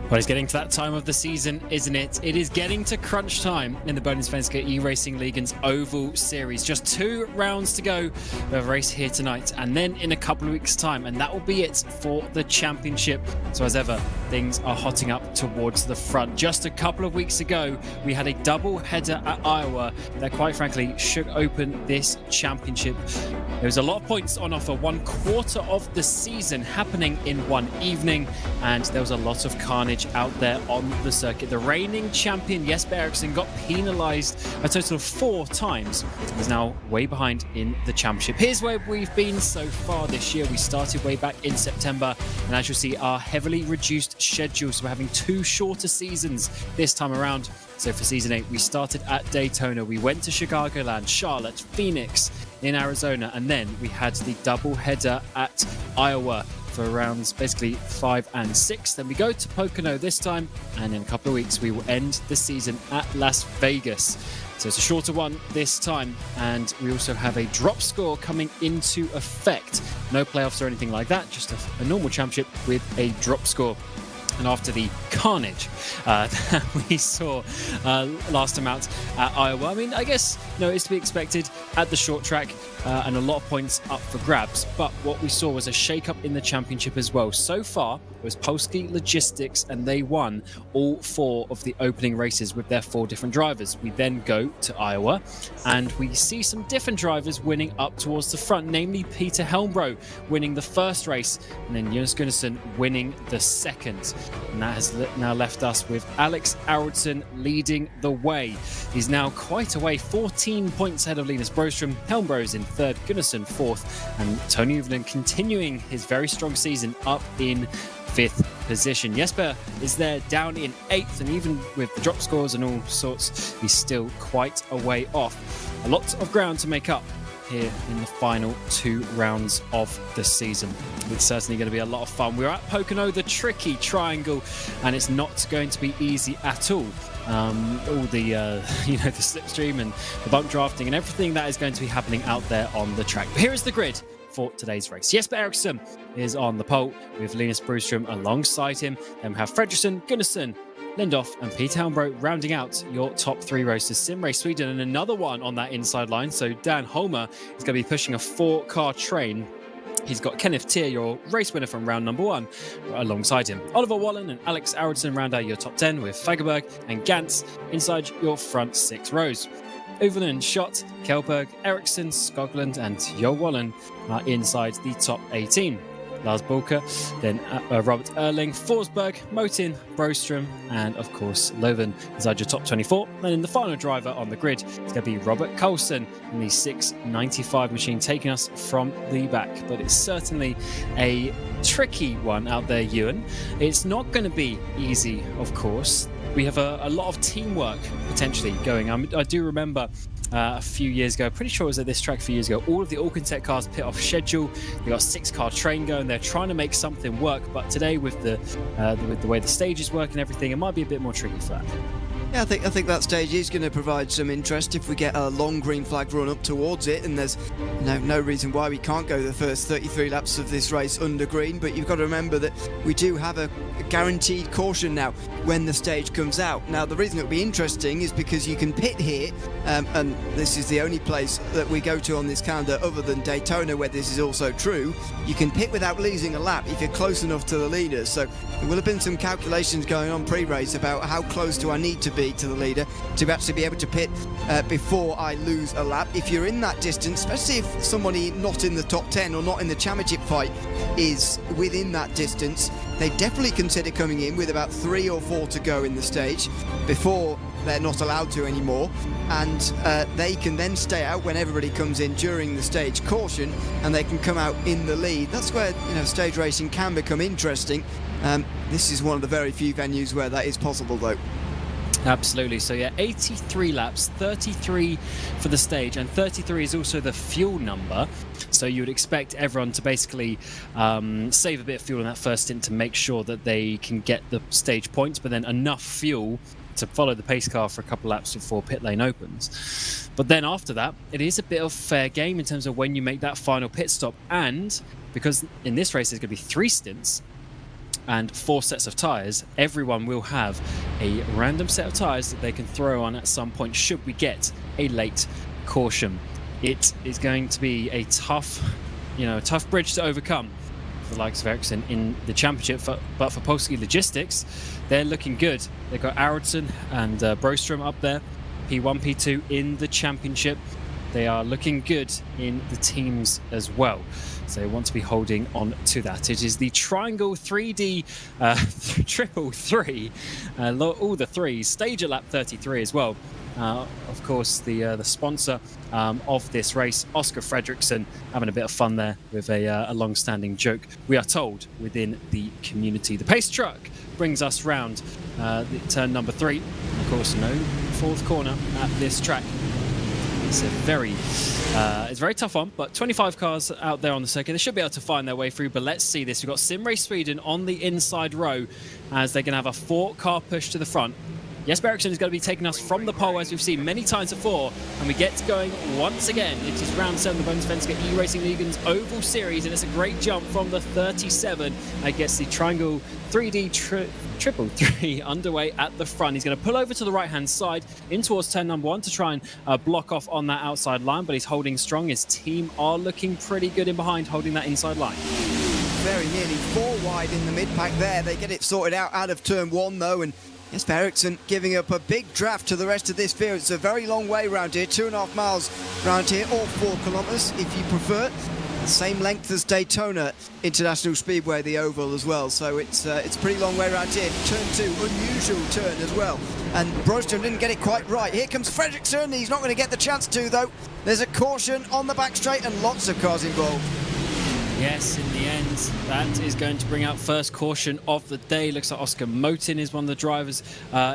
Well, it's getting to that time of the season, isn't it? It is getting to crunch time in the Bohlin Svenska iRacing-ligan's Oval Series. Just 2 rounds to go. We have a race here tonight and then in a couple of weeks' time, and that will be it for the championship. So as ever, things are hotting up towards the front. Just a couple of weeks ago, we had a double header at Iowa that quite frankly shook open this championship. There was a lot of points on offer, 1/4 of the season happening in one evening, and there was a lot of carnage out there on the circuit. The reigning champion Jesper Eriksson got penalised a total of 4 times. He's now way behind in the championship. Here's where we've been so far this year. We started way back in September, and as you'll see, our heavily reduced schedule, so we're having 2 shorter seasons this time around. So for season 8, we started at Daytona, we went to Chicagoland, Charlotte, Phoenix in Arizona, and then we had the double header at Iowa for rounds basically 5 and 6. Then we go to Pocono this time, and in a couple of weeks we will end the season at Las Vegas. So it's a shorter one this time, and we also have a drop score coming into effect. No playoffs or anything like that, just a normal championship with a drop score. And after the carnage that we saw last time out at Iowa, I mean, I guess, it's to be expected at the short track and a lot of points up for grabs. But what we saw was a shake-up in the championship as well. So far, it was Polski Logistics, and they won all 4 of the opening races with their 4 different drivers. We then go to Iowa, and we see some different drivers winning up towards the front, namely Peter Helmbro winning the first race, and then Jonas Gunnarsson winning the second. And that has now left us with Alex Aronson leading the way. He's now quite away, 14 points ahead of Linus Broström. Helmbro's in 3rd, Gunnarsson 4th, and Tony Uvinen continuing his very strong season up in 5th position. Jesper is there down in 8th, and even with the drop scores and all sorts, he's still quite a way off. A lot of ground to make up here in the final 2 rounds of the season. It's certainly going to be a lot of fun. We're at Pocono, the tricky triangle, and it's not going to be easy at all. All the the slipstream and the bump drafting and everything that is going to be happening out there on the track. But here is the grid for today's race. Jesper Eriksson is on the pole with Linus Broström alongside him. Then we have Fredriksson, Gunnarsson, Lindhoff and Peter Helmbro rounding out your top 3 racers. Simrace Sweden and another one on that inside line. So Dan Holmer is going to be pushing a 4-car train. He's got Kenneth Tier, your race winner from round number 1, alongside him. Oliver Wallen and Alex Aronson round out your top 10 with Fagerberg and Gantz inside your front 6 rows. Uvinen, Schott, Kjellberg, Eriksson, Skoglund and Jo Wallen are inside the top 18. Lars Bulker, then Robert Erling, Forsberg, Motin, Broström, and of course Löwen inside your top 24. And in the final driver on the grid, it's going to be Robert Carlson in the 695 machine, taking us from the back. But it's certainly a tricky one out there, Ewan. It's not going to be easy, of course. We have a lot of teamwork potentially going. I do remember a few years ago, pretty sure it was at this track a few years ago, all of the Alcantech cars pit off schedule. They got a 6-car train going. They're trying to make something work, but today with the way the stages work and everything, it might be a bit more tricky for that. Yeah, I think that stage is going to provide some interest if we get a long green flag run up towards it, and there's no reason why we can't go the first 33 laps of this race under green. But you've got to remember that we do have a guaranteed caution now when the stage comes out. Now, the reason it'll be interesting is because you can pit here, and this is the only place that we go to on this calendar other than Daytona where this is also true. You can pit without losing a lap if you're close enough to the leaders. So there will have been some calculations going on pre-race about how close do I need to be to the leader to actually be able to pit before I lose a lap. If you're in that distance, especially if somebody not in the top 10 or not in the championship fight is within that distance, they definitely consider coming in with about 3 or 4 to go in the stage before they're not allowed to anymore, and they can then stay out when everybody comes in during the stage caution, and they can come out in the lead. That's where stage racing can become interesting. This is one of the very few venues where that is possible, though. Absolutely. So yeah, 83 laps, 33 for the stage, and 33 is also the fuel number. So you would expect everyone to basically save a bit of fuel in that first stint to make sure that they can get the stage points, but then enough fuel to follow the pace car for a couple laps before pit lane opens. But then after that, it is a bit of fair game in terms of when you make that final pit stop. And because in this race there's going to be 3 stints, and 4 sets of tyres, everyone will have a random set of tyres that they can throw on at some point should we get a late caution. It is going to be a tough bridge to overcome for the likes of Ericsson in the championship, but for Polski Logistics, they're looking good. They've got Aronson and Broström up there, P1, P2 in the championship. They are looking good in the teams as well. So they want to be holding on to that. It is the Triangel-3D triple three, all the threes, stage at lap 33 as well. Of course, the sponsor of this race, Oscar Fredriksson, having a bit of fun there with a long-standing joke, we are told, within the community. The pace truck brings us round turn number 3. Of course, no 4th corner at this track. It's a very tough one, but 25 cars out there on the circuit. They should be able to find their way through, but let's see this. We've got Sim Race Sweden on the inside row as they're going to have a 4-car push to the front. Jesper Eriksson is going to be taking us from the pole, as we've seen many times before, and we get going once again. It is round 7 of the Svenska Eracingligan's Oval Series, and it's a great jump from the 37 against the Triangel-3D triple three underway at the front. He's going to pull over to the right-hand side in towards turn number 1 to try and block off on that outside line, but he's holding strong. His team are looking pretty good in behind, holding that inside line. Very nearly 4 wide in the mid-pack there. They get it sorted out of turn 1 though, and Jesper Eriksson giving up a big draft to the rest of this field. It's a very long way round here, 2.5 miles round here, or 4 kilometres if you prefer. Same length as Daytona International Speedway, the oval as well. So it's a pretty long way around here. Turn 2, unusual turn as well. And Broström didn't get it quite right. Here comes Fredriksson. He's not going to get the chance to though. There's a caution on the back straight and lots of cars involved. Yes, in the end, that is going to bring out first caution of the day. Looks like Oscar Motin is one of the drivers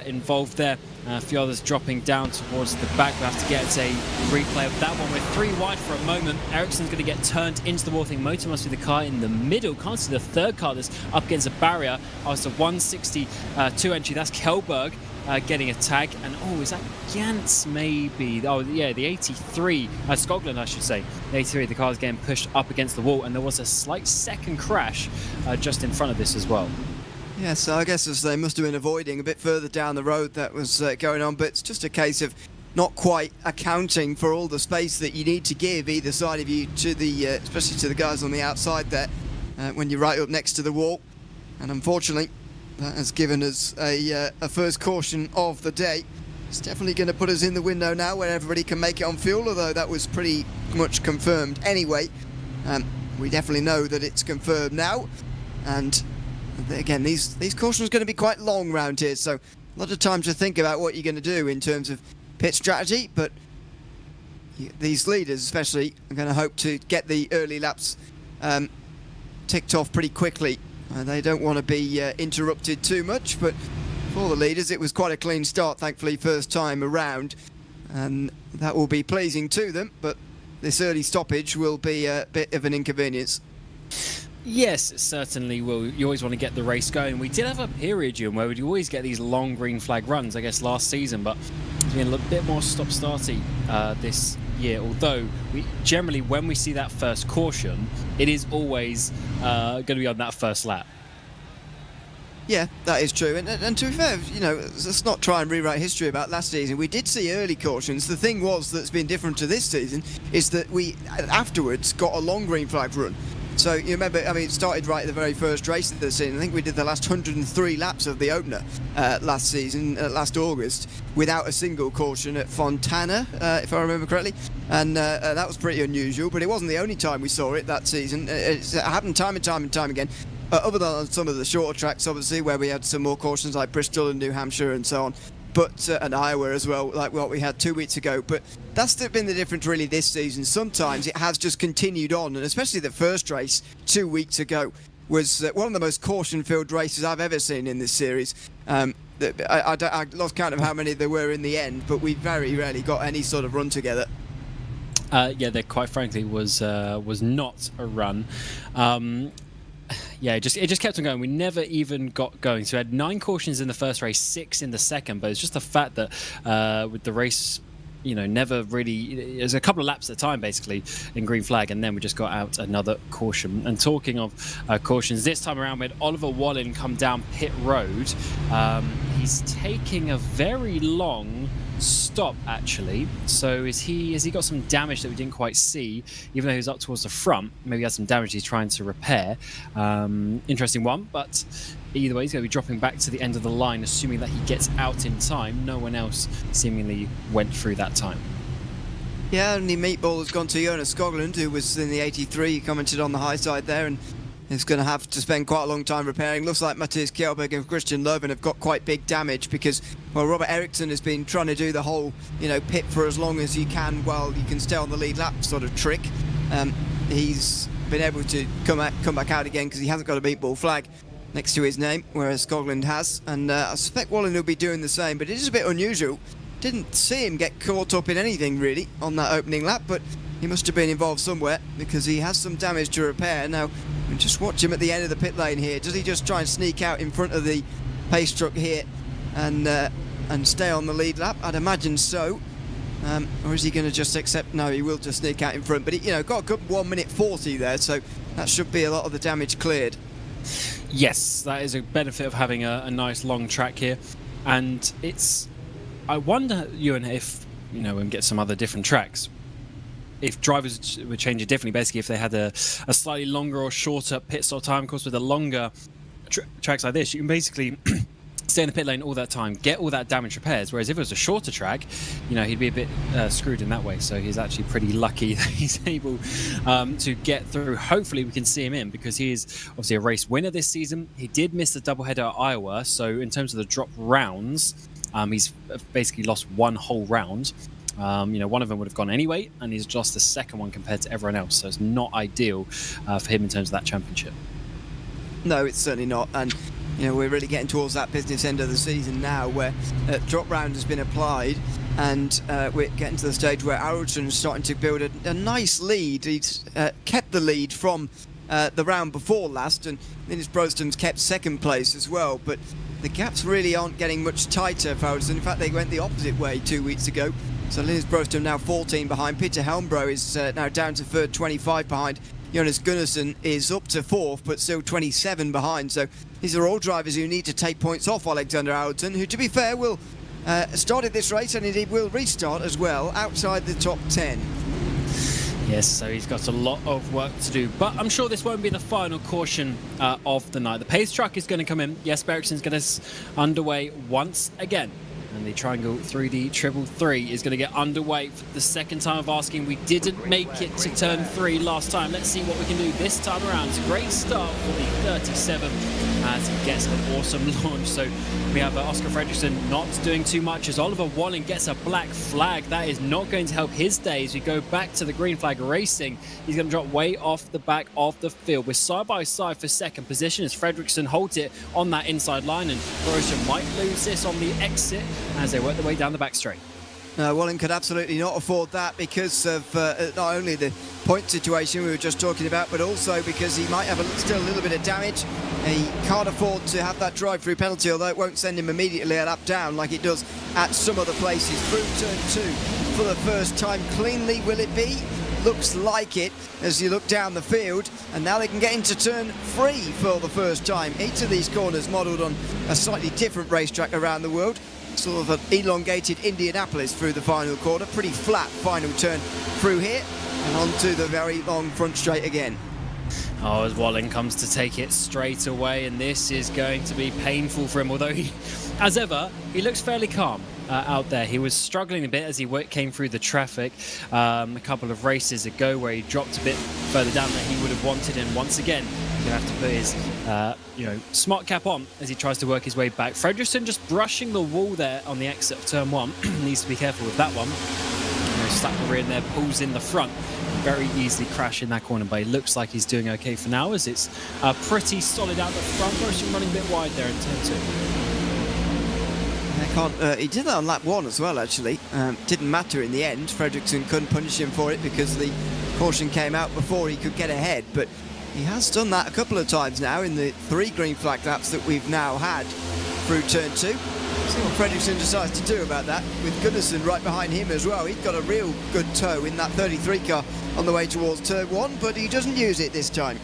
involved there. A few others dropping down towards the back. We'll have to get a replay of that one. We're 3 wide for a moment. Eriksson's going to get turned into the wall. I think Motin must be the car in the middle. Can't see the 3rd car that's up against a barrier. Oh, it's a 162 entry. That's Kjellberg. Getting a tag, and is that Gantz maybe? Oh yeah, the 83, Skoglund I should say. The 83, the car's getting pushed up against the wall, and there was a slight second crash just in front of this as well. Yeah, so I guess as they must have been avoiding a bit further down the road that was going on, but it's just a case of not quite accounting for all the space that you need to give either side of you to the, especially to the guys on the outside there, when you're right up next to the wall, and unfortunately, that has given us a first caution of the day. It's definitely going to put us in the window now where everybody can make it on fuel, although that was pretty much confirmed anyway. We definitely know that it's confirmed now. And again, these cautions are going to be quite long round here, so a lot of time to think about what you're going to do in terms of pit strategy, but these leaders especially are going to hope to get the early laps ticked off pretty quickly. They don't want to be interrupted too much, but for the leaders it was quite a clean start, thankfully, first time around, and that will be pleasing to them, but this early stoppage will be a bit of an inconvenience. Yes, it certainly will. You always want to get the race going. We did have a period, Jim, where we'd always get these long green flag runs, I guess last season, but it's been a little bit more stop-starty this year, although we generally, when we see that first caution, it is always going to be on that first lap. Yeah, that is true, and to be fair, let's not try and rewrite history about last season. We did see early cautions. The thing that's been different to this season is that we afterwards got a long green flag run. So you remember, it started right at the very first race of the season. I think we did the last 103 laps of the opener last season, last August, without a single caution at Fontana, if I remember correctly. And that was pretty unusual, but it wasn't the only time we saw it that season. It happened time and time again. Other than on some of the shorter tracks, obviously, where we had some more cautions like Bristol and New Hampshire and so on. But and Iowa as well, like what we had 2 weeks ago. But that's been the difference really this season. Sometimes it has just continued on, and especially the first race 2 weeks ago was one of the most caution-filled races I've ever seen in this series. I lost count of how many there were in the end, but we very rarely got any sort of run together. Yeah, there quite frankly was not a run. Yeah, it just kept on going. We never even got going. So we had 9 cautions in the first race, 6 in the second. But it's just the fact that with the race never really. It was a couple of laps at a time, basically, in green flag, and then we just got out another caution. And talking of cautions, this time around we had Oliver Bohlin come down pit road. He's taking a very long stop, actually. So has he got some damage that we didn't quite see, even though he was up towards the front? Maybe he had some damage he's trying to repair. Interesting one, but either way, he's going to be dropping back to the end of the line, assuming that he gets out in time. No one else seemingly went through that time. Yeah, only meatball has gone to Jonas Skoglund, who was in the 83. He commented on the high side there, and is going to have to spend quite a long time repairing. Looks like Matthias Kjellberg and Christian Löwen have got quite big damage because, well, Robert Eriksson has been trying to do the whole, pit for as long as you can while you can stay on the lead lap sort of trick. He's been able to come back out again because he hasn't got a meatball flag next to his name, whereas Skoglund has. And I suspect Bohlin will be doing the same, but it is a bit unusual. Didn't see him get caught up in anything really on that opening lap, but he must have been involved somewhere because he has some damage to repair. Now, we just watch him at the end of the pit lane here. Does he just try and sneak out in front of the pace truck here and stay on the lead lap? I'd imagine so. Or is he going to just accept? No, he will just sneak out in front. But he, got a good 1:40 there, so that should be a lot of the damage cleared. Yes, that is a benefit of having a nice long track here, and I wonder, Ewan, if and get some other different tracks, if drivers would change it differently. Basically, if they had a slightly longer or shorter pit stop time. Of course, with the longer tracks like this, you can basically stay in the pit lane all that time, get all that damage repairs. Whereas if it was a shorter track, he'd be a bit screwed in that way. So he's actually pretty lucky that he's able to get through. Hopefully we can see him in, because he is obviously a race winner this season. He did miss the doubleheader at Iowa, so in terms of the drop rounds, he's basically lost one whole round. One of them would have gone anyway, and he's lost the second one compared to everyone else. So it's not ideal for him in terms of that championship. No, it's certainly not. And we're really getting towards that business end of the season now, where drop round has been applied, and we're getting to the stage where Arvidsson is starting to build a nice lead. He's kept the lead from the round before last, and Linus Brostom's kept second place as well. But the gaps really aren't getting much tighter for Arvidsson. In fact, they went the opposite way 2 weeks ago. So Linus Brostom now 14 behind. Peter Helmbro is now down to third, 25 behind. Jonas Gunnarsson is up to fourth, but still 27 behind. So these are all drivers who need to take points off Alexander Arvidsson, who, to be fair, will started this race, and indeed will restart as well outside the top 10. Yes, so he's got a lot of work to do, but I'm sure this won't be the final caution of the night. The pace truck is going to come in. Yes, Eriksson's going to underway once again. And the Triangel-3D 333 is going to get underway for the second time of asking. We didn't make it to turn 3 last time. Let's see what we can do this time around. It's a great start for the 37 as he gets an awesome launch. So we have Oscar Fredriksson not doing too much as Oliver Bohlin gets a black flag. That is not going to help his day as we go back to the green flag racing. He's going to drop way off the back of the field. We're side by side for second position as Fredriksson holds it on that inside line, and Brostom might lose this on the exit as they work their way down the back straight. Bohlin could absolutely not afford that because of not only the point situation we were just talking about, but also because he might have still a little bit of damage. He can't afford to have that drive-through penalty, although it won't send him immediately a lap down like it does at some other places. Through turn 2 for the first time cleanly, will it be? Looks like it as you look down the field, and now they can get into turn 3 for the first time. Each of these corners modelled on a slightly different racetrack around the world. Sort of an elongated Indianapolis through the final corner. Pretty flat final turn through here, and onto the very long front straight again. Oh, as Bohlin comes to take it straight away, and this is going to be painful for him, although he, as ever, he looks fairly calm out there. He was struggling a bit as he came through the traffic a couple of races ago, where he dropped a bit further down than he would have wanted, and once again he's going to have to put his smart cap on as he tries to work his way back. Fredriksson just brushing the wall there on the exit of turn 1. Needs to be careful with that one. Slap the rear in there, pulls in the front. Very easily crash in that corner, but he looks like he's doing okay for now as it's pretty solid out the front. Brostom running a bit wide there in turn 2. He did that on lap 1 as well, actually. Didn't matter in the end. Fredriksson couldn't punish him for it because the caution came out before he could get ahead, but he has done that a couple of times now in the 3 green flag laps that we've now had through turn 2. See what Fredriksson decides to do about that, with Gunnarsson right behind him as well. He's got a real good toe in that 33 car on the way towards turn 1, but he doesn't use it this time.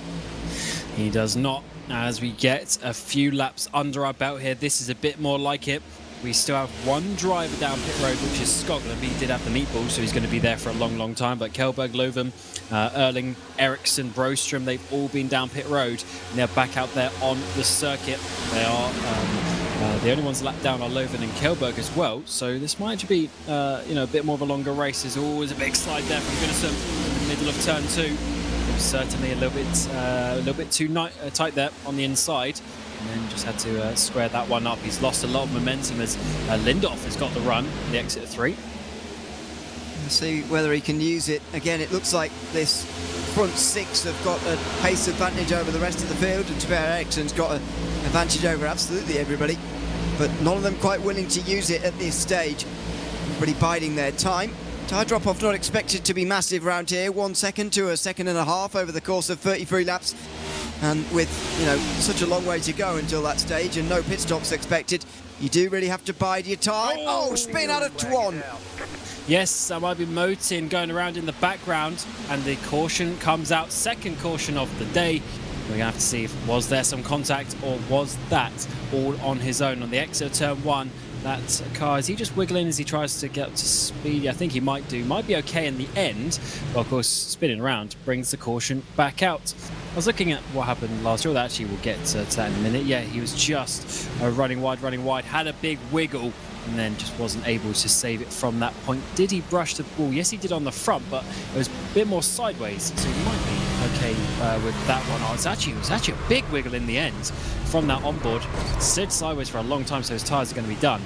He does not. As we get a few laps under our belt here, this is a bit more like it. We still have one driver down pit road, which is Scotland. He did have the meatball, so he's going to be there for a long, long time. But Kjellberg, Lovén, Erling, Ericsson, Broström, they've all been down pit road. And they're back out there on the circuit. They are the only ones lapped down are Lovén and Kjellberg as well. So this might be, a bit more of a longer race. There's always a big slide there from Gunnarsson in the middle of turn 2. It was certainly a little bit too tight there on the inside. And then just had to square that one up. He's lost a lot of momentum as Lindorf has got the run in the exit of 3. We'll see whether he can use it. Again, it looks like this front 6 have got a pace advantage over the rest of the field, and Tver Eriksson's got an advantage over absolutely everybody. But none of them quite willing to use it at this stage. Everybody biding their time. Tyre drop-off not expected to be massive around here. 1 second to a second and a half over the course of 33 laps. And with, such a long way to go until that stage and no pit stops expected, you do really have to bide your time. Oh, spin out of Twan. Yes, that might be Motin going around in the background, and the caution comes out. Second caution of the day. We're going to have to see if was there some contact or was that all on his own on the exit of turn 1. That car, is he just wiggling as he tries to get up to speed? I think he might be okay in the end. But of course, spinning around brings the caution back out. I was looking at what happened last year. Actually, we'll get to that in a minute. Yeah, he was just running wide, had a big wiggle, and then just wasn't able to save it from that point. Did he brush the ball? Yes, he did on the front, but it was a bit more sideways, so he might be okay with that one. It was actually a big wiggle in the end from that onboard. Slid sideways for a long time, so his tyres are going to be done.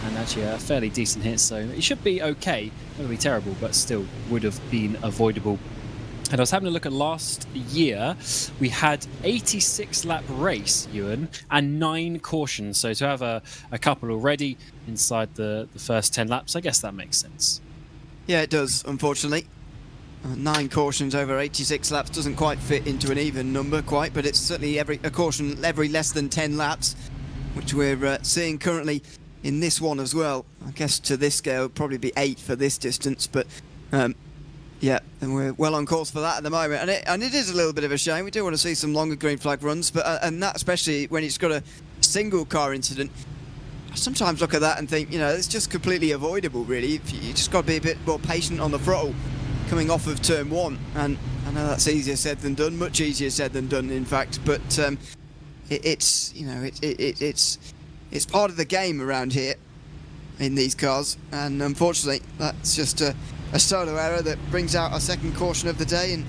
And actually a fairly decent hit, so he should be okay. Not going to be terrible, but still would have been avoidable. And I was having a look at last year. We had 86 lap race, Ewan, and 9 cautions. So to have a couple already inside the first 10 laps, I guess that makes sense. Yeah, it does, unfortunately. 9 cautions over 86 laps doesn't quite fit into an even number quite, but it's certainly a caution every less than 10 laps, which we're seeing currently in this one as well. I guess to this scale, it'll probably be 8 for this distance, but yeah, and we're well on course for that at the moment. And it is a little bit of a shame. We do want to see some longer green flag runs, but and that especially when it's got a single car incident. I sometimes look at that and think, it's just completely avoidable, really. You just got to be a bit more patient on the throttle coming off of turn 1. And I know that's easier said than done, much easier said than done, in fact. But it's part of the game around here in these cars, and unfortunately, that's just a solo error that brings out our second caution of the day, and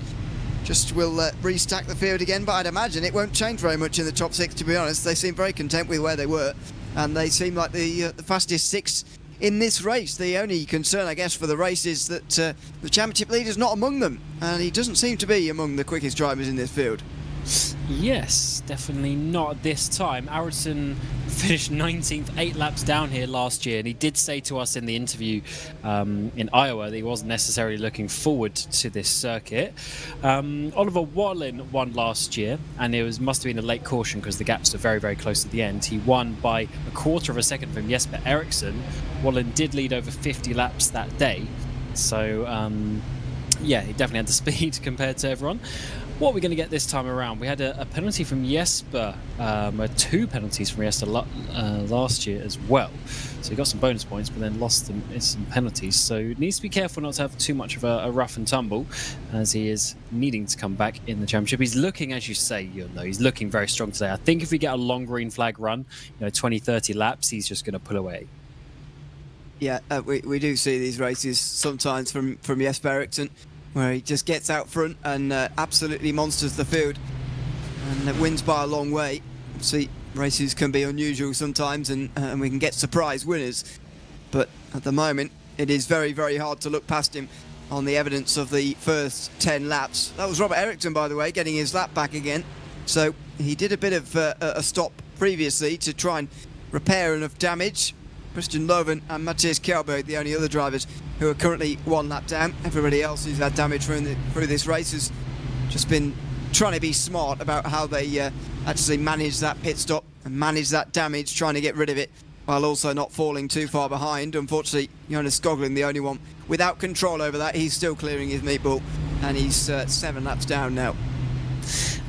just will restack the field again. But I'd imagine it won't change very much in the top 6, to be honest. They seem very content with where they were, and they seem like the fastest 6 in this race. The only concern, I guess, for the race is that the championship leader's not among them, and he doesn't seem to be among the quickest drivers in this field. Yes, definitely not this time. Ericsson finished 19th, 8 laps down here last year, and he did say to us in the interview in Iowa that he wasn't necessarily looking forward to this circuit. Oliver Bohlin won last year, and it must have been a late caution because the gaps are very, very close at the end. He won by a quarter of a second from Jesper Eriksson. Bohlin did lead over 50 laps that day, so yeah, he definitely had the speed compared to everyone. What are we going to get this time around? We had a penalty from Jesper, 2 penalties from Jesper last year as well. So he got some bonus points, but then lost them in some penalties. So he needs to be careful not to have too much of a rough and tumble, as he is needing to come back in the championship. He's looking, as you say, he's looking very strong today. I think if we get a long green flag run, 20, 30 laps, he's just going to pull away. Yeah, we do see these races sometimes from Jesper Eriksson, where he just gets out front and absolutely monsters the field and wins by a long way. See, races can be unusual sometimes, and we can get surprise winners, but at the moment it is very, very hard to look past him on the evidence of the first 10 laps. That was Robert Eriksson, by the way, getting his lap back again. So he did a bit of a stop previously to try and repair enough damage. Christian Lovén and Matthias Kjellberg, the only other drivers who are currently 1 lap down. Everybody else who's had damage through this race has just been trying to be smart about how they actually manage that pit stop and manage that damage, trying to get rid of it while also not falling too far behind. Unfortunately, Jonas Skoglund, the only one without control over that. He's still clearing his meatball, and he's 7 laps down now.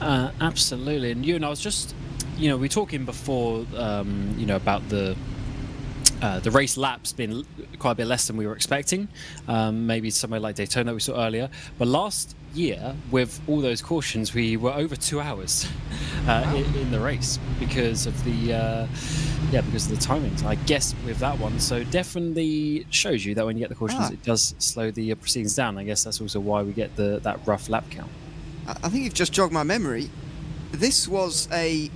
Absolutely. And I was just, we were talking before, about the race laps being quite a bit less than we were expecting. Maybe somewhere like Daytona we saw earlier. But last year, with all those cautions, we were over 2 hours in the race because of the timings. I guess with that one, so definitely shows you that when you get the cautions, it does slow the proceedings down. I guess that's also why we get that rough lap count. I think you've just jogged my memory. This was a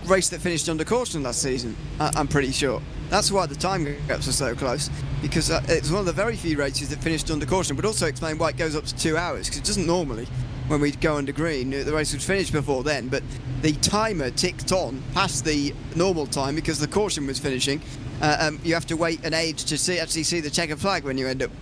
race that finished under caution last season, I'm pretty sure. That's why the time gaps are so close, because it's one of the very few races that finished under caution, but also explain why it goes up to 2 hours, because it doesn't normally, when we go under green, the race would finish before then, but the timer ticked on past the normal time because the caution was finishing. You have to wait an age to actually see the checkered flag when you end up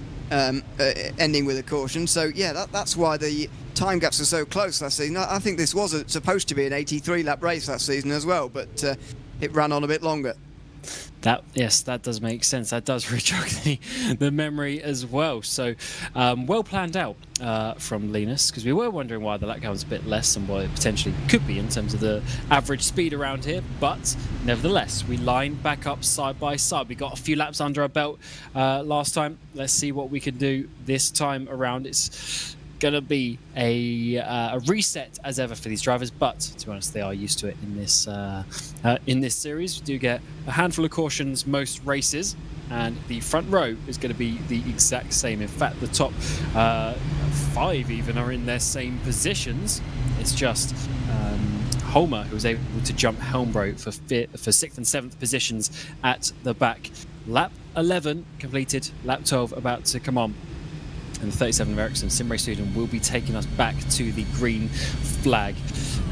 ending with a caution. So yeah, that's why the time gaps are so close last season. I think this was supposed to be an 83 lap race last season as well, but it ran on a bit longer. That does make sense. That does rejog the memory as well. So well planned out from Linus, because we were wondering why the lap count was a bit less than what it potentially could be in terms of the average speed around here. But nevertheless, we lined back up side by side. We got a few laps under our belt last time. Let's see what we can do this time around. It's going to be a reset as ever for these drivers, but to be honest, they are used to it in this series. We do get a handful of cautions most races, and the front row is going to be the exact same. In fact, the top 5 even are in their same positions. It's just Holmer who was able to jump Helmbro for 6th and 7th positions at the back. Lap 11 completed, lap 12 about to come on. And the 37 of Ericsson, Simray Sweden, will be taking us back to the green flag.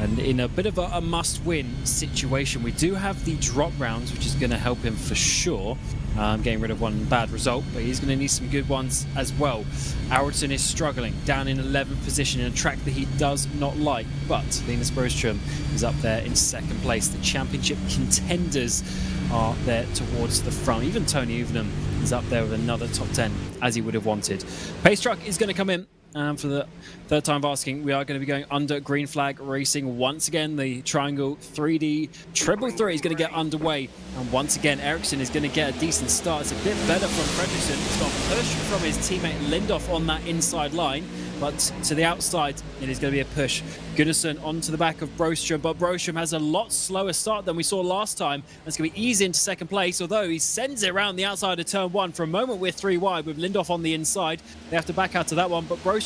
And in a bit of a must-win situation, we do have the drop rounds, which is going to help him for sure. Getting rid of one bad result, but he's going to need some good ones as well. Aronson is struggling, down in 11th position in a track that he does not like, but Linus Broström is up there in 2nd place. The championship contenders are there towards the front. Even Tony Uvenham is up there with another top 10, as he would have wanted. Pace truck is going to come in. For the 3rd time of asking, we are going to be going under green flag racing once again. The Triangel-3D Triple 3 is going to get underway, and once again Ericsson is going to get a decent start. It's a bit better from Fredriksson. He's got a push from his teammate Lindoff on that inside line, but to the outside it is going to be a push. Gunnarsson onto the back of Broström, but Broström has a lot slower start than we saw last time. It's going to be easy into 2nd place, although he sends it around the outside of turn 1. For a moment we're 3 wide with Lindoff on the inside. They have to back out to that one, but Broström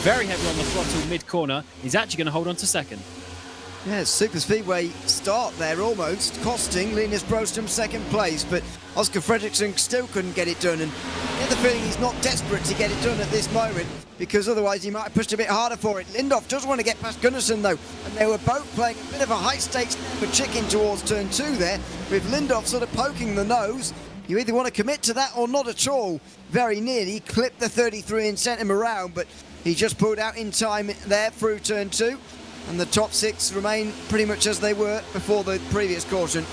very heavy on the throttle mid-corner. He's actually going to hold on to 2nd. Yeah, super speedway start there almost, costing Linus Broström 2nd place, but Oscar Fredriksson still couldn't get it done, and I get the feeling he's not desperate to get it done at this moment, because otherwise he might have pushed a bit harder for it. Lindoff does want to get past Gunnarsson though, and they were both playing a bit of a high-stakes for chicken towards turn 2 there, with Lindoff sort of poking the nose. You either want to commit to that or not at all. Very nearly clipped the 33 and sent him around, but he just pulled out in time there through turn 2. And the top 6 remain pretty much as they were before the previous caution.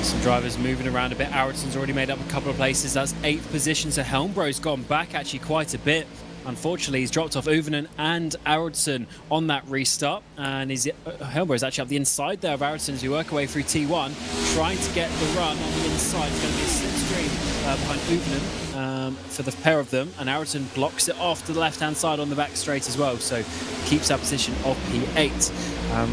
Some drivers moving around a bit. Aronson's already made up a couple of places. That's 8th position, so Helmbro's gone back actually quite a bit. Unfortunately, he's dropped off Uvenham and Aronson on that restart, and Helmbro's actually up the inside there of Aronson as we work away through T1, trying to get the run on the inside. It's going to be a slipstream behind Uvenham for the pair of them, and Aronson blocks it off to the left-hand side on the back straight as well, so keeps that position of P8.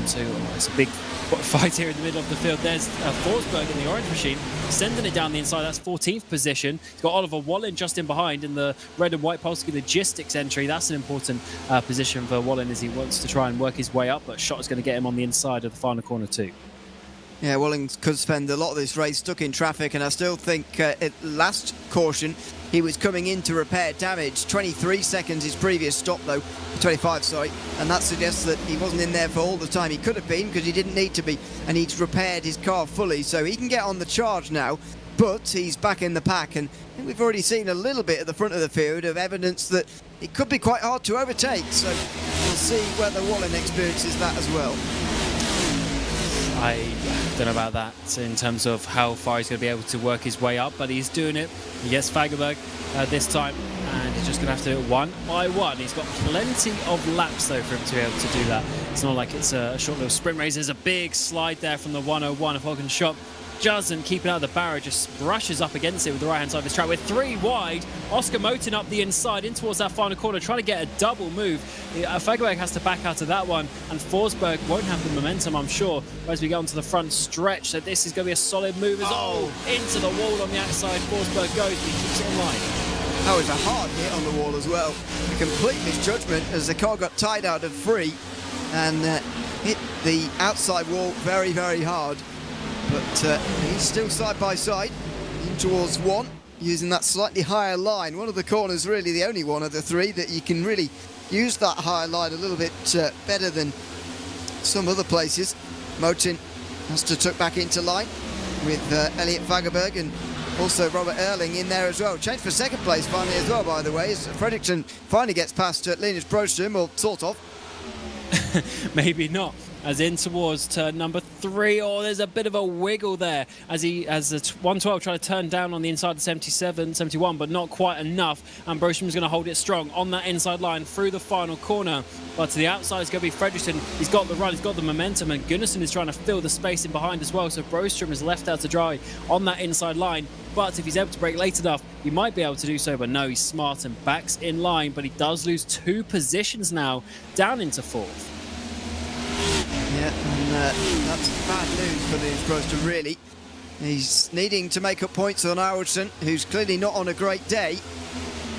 So it's a big fight here in the middle of the field. There's Forsberg in the orange machine, sending it down the inside. That's 14th position. He's got Oliver Bohlin just in behind in the red and white Polski Logistics entry. That's an important position for Bohlin as he wants to try and work his way up, but Schott is going to get him on the inside of the final corner too. Yeah, Bohlin could spend a lot of this race stuck in traffic, and I still think at last caution he was coming in to repair damage. 23 seconds his previous stop though, 25 sorry, and that suggests that he wasn't in there for all the time he could have been, because he didn't need to be, and he's repaired his car fully, so he can get on the charge now, but he's back in the pack, and I think we've already seen a little bit at the front of the field of evidence that it could be quite hard to overtake, so we'll see whether Bohlin experiences that as well. I don't know about that in terms of how far he's going to be able to work his way up, but he's doing it. He gets Fagerberg this time, and he's just going to have to do it one by one. He's got plenty of laps, though, for him to be able to do that. It's not like it's a short little sprint race. There's a big slide there from the 101 of Hogan Shop. Doesn't keep it out of the barrier, just brushes up against it with the right-hand side of his track. With 3 wide, Oscar Moten up the inside in towards that final corner, trying to get a double move. Fagerberg has to back out of that one, and Forsberg won't have the momentum, I'm sure, as we get onto the front stretch. So this is going to be a solid move. Into the wall on the outside. Forsberg goes, but he keeps it in line. That was a hard hit on the wall as well. A complete misjudgment as the car got tied out of 3 and hit the outside wall very, very hard. But he's still side by side in towards 1, using that slightly higher line. One of the corners, really the only one of the 3 that you can really use that higher line a little bit better than some other places. Moten has to tuck back into line with Elliot Fagerberg and also Robert Erling in there as well. Change for second place finally as well, by the way, as Fredriksson finally gets past Linus Broström, or sort of. Maybe not. As in towards turn number 3. Oh, there's a bit of a wiggle there as the 112 trying to turn down on the inside of 77, 71, but not quite enough. And Broström's going to hold it strong on that inside line through the final corner. But to the outside is going to be Fredriksson. He's got the run, he's got the momentum, and Gunnarsson is trying to fill the space in behind as well. So Broström is left out to dry on that inside line. But if he's able to brake late enough, he might be able to do so. But no, he's smart and backs in line. But he does lose 2 positions now, down into 4th. Yeah, and that's bad news for Linus Broström, really. He's needing to make up points on Arvidsson, who's clearly not on a great day.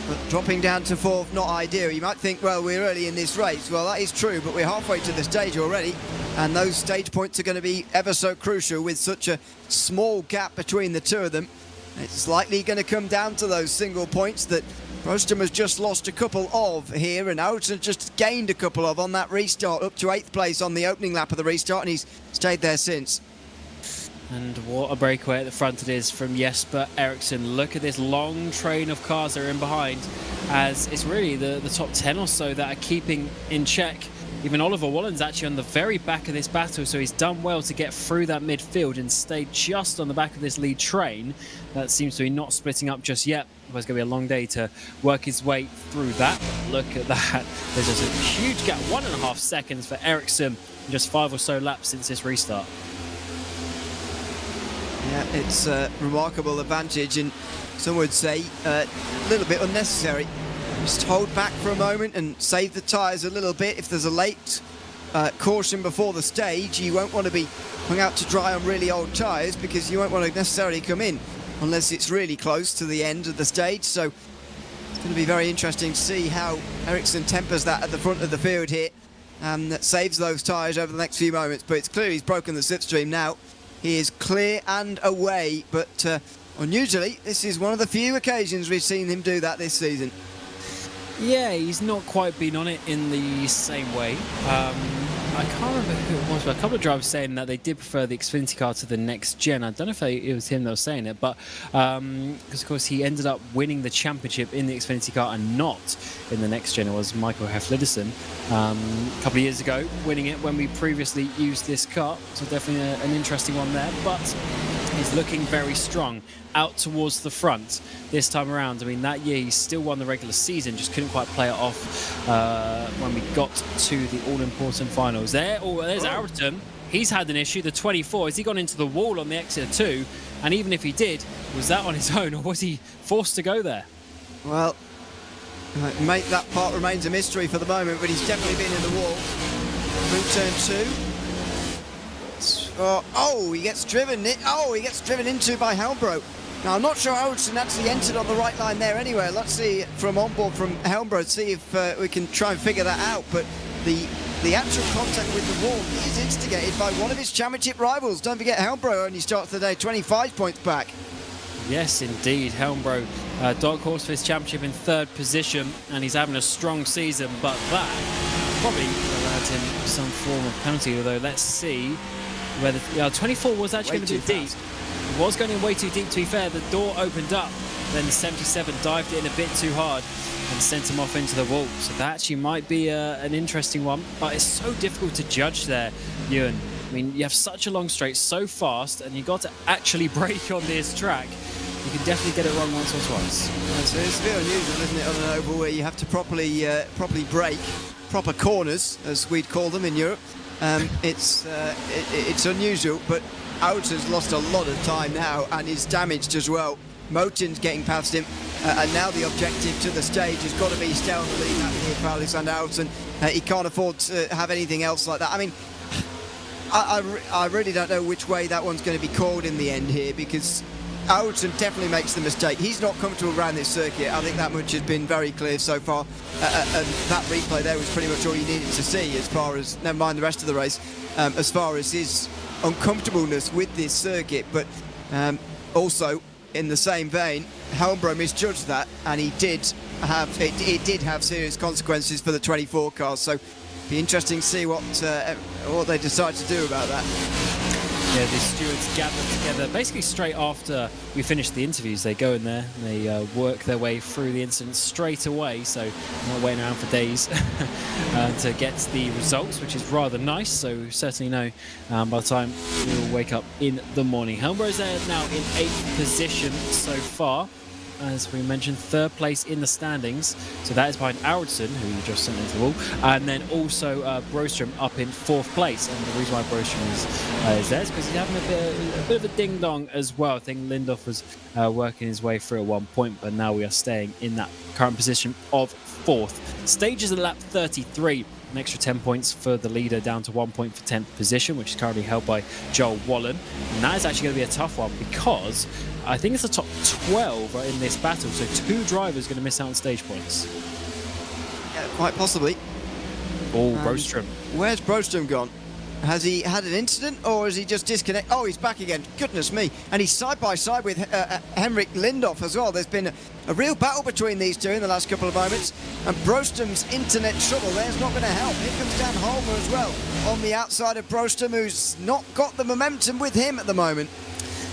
But dropping down to 4th, not ideal. You might think, well, we're early in this race. Well, that is true, but we're halfway to the stage already. And those stage points are going to be ever so crucial with such a small gap between the 2 of them. It's likely going to come down to those single points that Broström has just lost a couple of here, and Arvidsson just gained a couple of on that restart, up to 8th place on the opening lap of the restart, and he's stayed there since. And what a breakaway at the front it is from Jesper Eriksson. Look at this long train of cars that are in behind, as it's really the top 10 or so that are keeping in check. Even Oliver Wallen's actually on the very back of this battle, so he's done well to get through that midfield and stay just on the back of this lead train. That seems to be not splitting up just yet. It's going to be a long day to work his way through that. Look at that. There's just a huge gap, 1.5 seconds for Eriksson in just 5 or so laps since this restart. Yeah, it's a remarkable advantage, and some would say a little bit unnecessary. Just hold back for a moment and save the tyres a little bit. If there's a late caution before the stage, you won't want to be hung out to dry on really old tyres, because you won't want to necessarily come in unless it's really close to the end of the stage. So it's going to be very interesting to see how Eriksson tempers that at the front of the field here, and that saves those tyres over the next few moments. But it's clear he's broken the slipstream now. He is clear and away, but unusually, this is one of the few occasions we've seen him do that this season. Yeah, he's not quite been on it in the same way. I can't remember who it was, but a couple of drivers saying that they did prefer the Xfinity car to the next gen. I don't know if it was him that was saying it, but because of course he ended up winning the championship in the Xfinity car and not in the next gen. It was Michael Hafliderson a couple of years ago, winning it when we previously used this car. So definitely an interesting one there, but he's looking very strong out towards the front this time around. I mean, that year he still won the regular season, just couldn't quite play it off when we got to the all-important finals. There's Arvidsson. He's had an issue, the 24. Has he gone into the wall on the exit of 2? And even if he did, was that on his own, or was he forced to go there? Well, mate, that part remains a mystery for the moment, but he's definitely been in the wall. Through turn 2. He gets driven. He gets driven into by Helmbro. Now, I'm not sure Arvidsson actually entered on the right line there anyway. Let's see from onboard from Helmbro, see if we can try and figure that out. But the actual contact with the wall is instigated by one of his championship rivals. Don't forget, Helmbro only starts the day 25 points back. Yes, indeed. Helmbro, dark horse for his championship in 3rd position, and he's having a strong season. But that probably allowed him some form of penalty. Although, let's see whether 24 was actually going to be deep. It was going in way too deep, to be fair. The door opened up, then the 77 dived it in a bit too hard and sent him off into the wall. So that actually might be an interesting one, but it's so difficult to judge there, Ewan. I mean, you have such a long straight, so fast, and you got to actually brake on this track. You can definitely get it wrong once or twice. So it's a bit unusual, isn't it, on an oval where you have to properly brake, proper corners, as we'd call them in Europe. It's unusual, but Outen's lost a lot of time now and is damaged as well. Motin's getting past him, and now the objective to the stage has got to be stay on the lead lap here for Alexander Outen. He can't afford to have anything else like that. I mean, I really don't know which way that one's going to be called in the end here, because Outen definitely makes the mistake. He's not comfortable around this circuit. I think that much has been very clear so far. And that replay there was pretty much all you needed to see, as far as, never mind the rest of the race, as far as his uncomfortableness with this circuit. But also, in the same vein, Helmbro misjudged that, and it did have serious consequences for the 24 cars. So be interesting to see what they decide to do about that. Yeah, the stewards gathered together basically straight after we finished the interviews. They go in there and they work their way through the incident straight away, so not waiting around for days to get the results, which is rather nice. So certainly know by the time we'll wake up in the morning. Helmbro's there now in 8th position so far. As we mentioned, 3rd place in the standings. So that is behind Aronson, who you just sent into the wall. And then also Broström up in 4th place. And the reason why Broström is there is because he's having a bit of a ding-dong as well. I think Lindorf was working his way through at one point, but now we are staying in that current position of 4th. Stage is at lap 33. An extra 10 points for the leader, down to 1 point for 10th position, which is currently held by Joel Bohlin. And that is actually going to be a tough one, because I think it's the top 12 in this battle, so 2 drivers are going to miss out on stage points. Yeah, quite possibly. Oh, Broström. Where's Broström gone? Has he had an incident, or is he just disconnected? Oh, he's back again. Goodness me. And he's side by side with Henrik Lindorf as well. There's been a real battle between these two in the last couple of moments. And Broström's internet trouble there's not going to help. Here comes Dan Holmer as well on the outside of Broström, who's not got the momentum with him at the moment.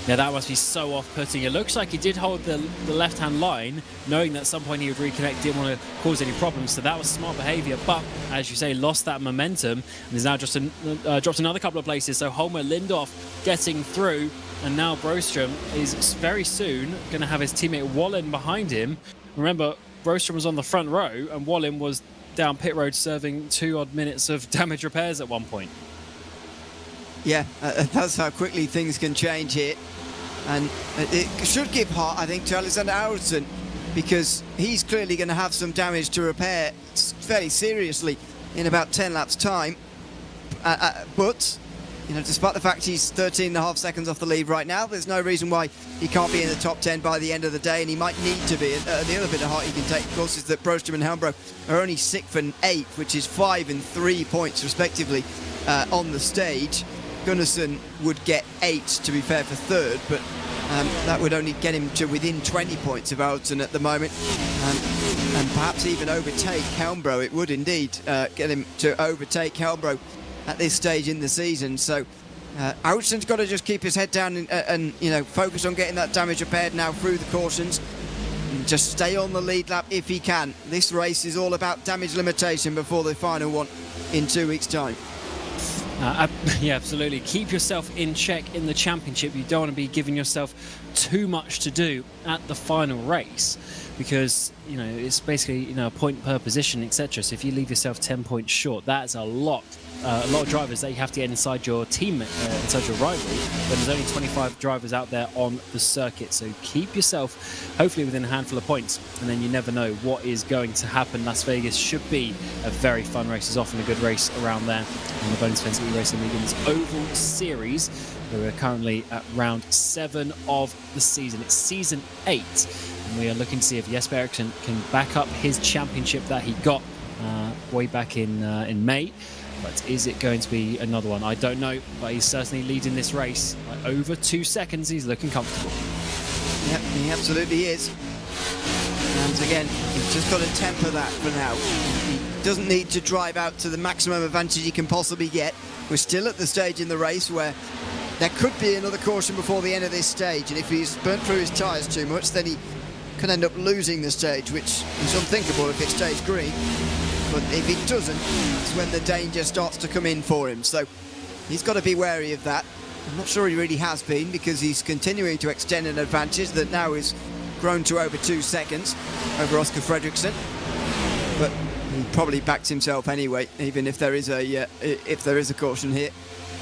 Now that must be so off-putting. It looks like he did hold the left-hand line, knowing that at some point he would reconnect, didn't want to cause any problems, so that was smart behaviour, but, as you say, lost that momentum, and is now just dropped another couple of places, so Holmer, Lindorf getting through, and now Broström is very soon going to have his teammate Bohlin behind him. Remember, Broström was on the front row, and Bohlin was down pit road serving 2 odd minutes of damage repairs at one point. Yeah, that's how quickly things can change here. And it should give heart, I think, to Alexander Aronson, because he's clearly going to have some damage to repair fairly seriously in about 10 laps' time. But, you know, despite the fact he's 13.5 seconds off the lead right now, there's no reason why he can't be in the top 10 by the end of the day, and he might need to be. The other bit of heart he can take, of course, is that Broström and Helmbro are only 6th and 8th, which is 5 and 3 points, respectively, on the stage. Gunnarsson would get 8, to be fair, for 3rd, but that would only get him to within 20 points of Aronson at the moment, and perhaps even overtake Helmbro. It would indeed get him to overtake Helmbro at this stage in the season. So Aronson's got to just keep his head down and you know, focus on getting that damage repaired now through the cautions. And just stay on the lead lap if he can. This race is all about damage limitation before the final one in 2 weeks' time. Yeah, absolutely. Keep yourself in check in the championship. You don't want to be giving yourself too much to do at the final race, because, you know, it's basically, you know, a point per position, etc. So if you leave yourself 10 points short, that's a lot of drivers that you have to get inside your team, inside your rival, when there's only 25 drivers out there on the circuit. So keep yourself hopefully within a handful of points, and then you never know what is going to happen. Las Vegas should be a very fun race. There's often a good race around there in the Svenska Eracingligan's Oval Series. We're currently at round 7 of the season. It's season 8, and we are looking to see if Jesper Eriksson can back up his championship that he got way back in May. But is it going to be another one? I don't know, but he's certainly leading this race by over 2 seconds. He's looking comfortable. Yep, he absolutely is. And again, he's just got to temper that for now. He doesn't need to drive out to the maximum advantage he can possibly get. We're still at the stage in the race where there could be another caution before the end of this stage, and if he's burnt through his tyres too much, then he can end up losing the stage, which is unthinkable if it stays green. But if it doesn't, that's when the danger starts to come in for him. So He's got to be wary of that. I'm not sure he really has been, because he's continuing to extend an advantage that now is grown to over 2 seconds over Oscar Fredriksson. But he probably backed himself anyway, even if there is a caution here,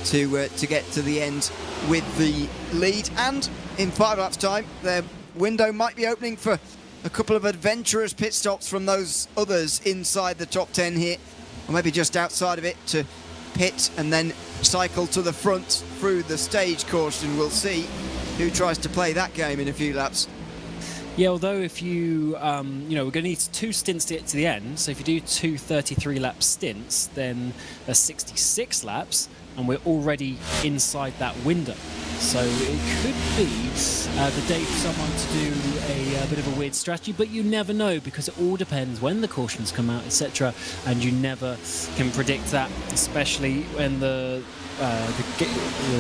to get to the end with the lead. And in 5 laps time, their window might be opening for a couple of adventurous pit stops from those others inside the top 10 here, or maybe just outside of it, to pit and then cycle to the front through the stage caution. We'll see who tries to play that game in a few laps. Yeah, although if you, we're going to need 2 stints to get to the end. So if you do 2 33-lap stints, then there's 66 laps, and we're already inside that window. So it could be the day for someone to do a bit of a weird strategy, but you never know, because it all depends when the cautions come out, etc. And you never can predict that, especially when the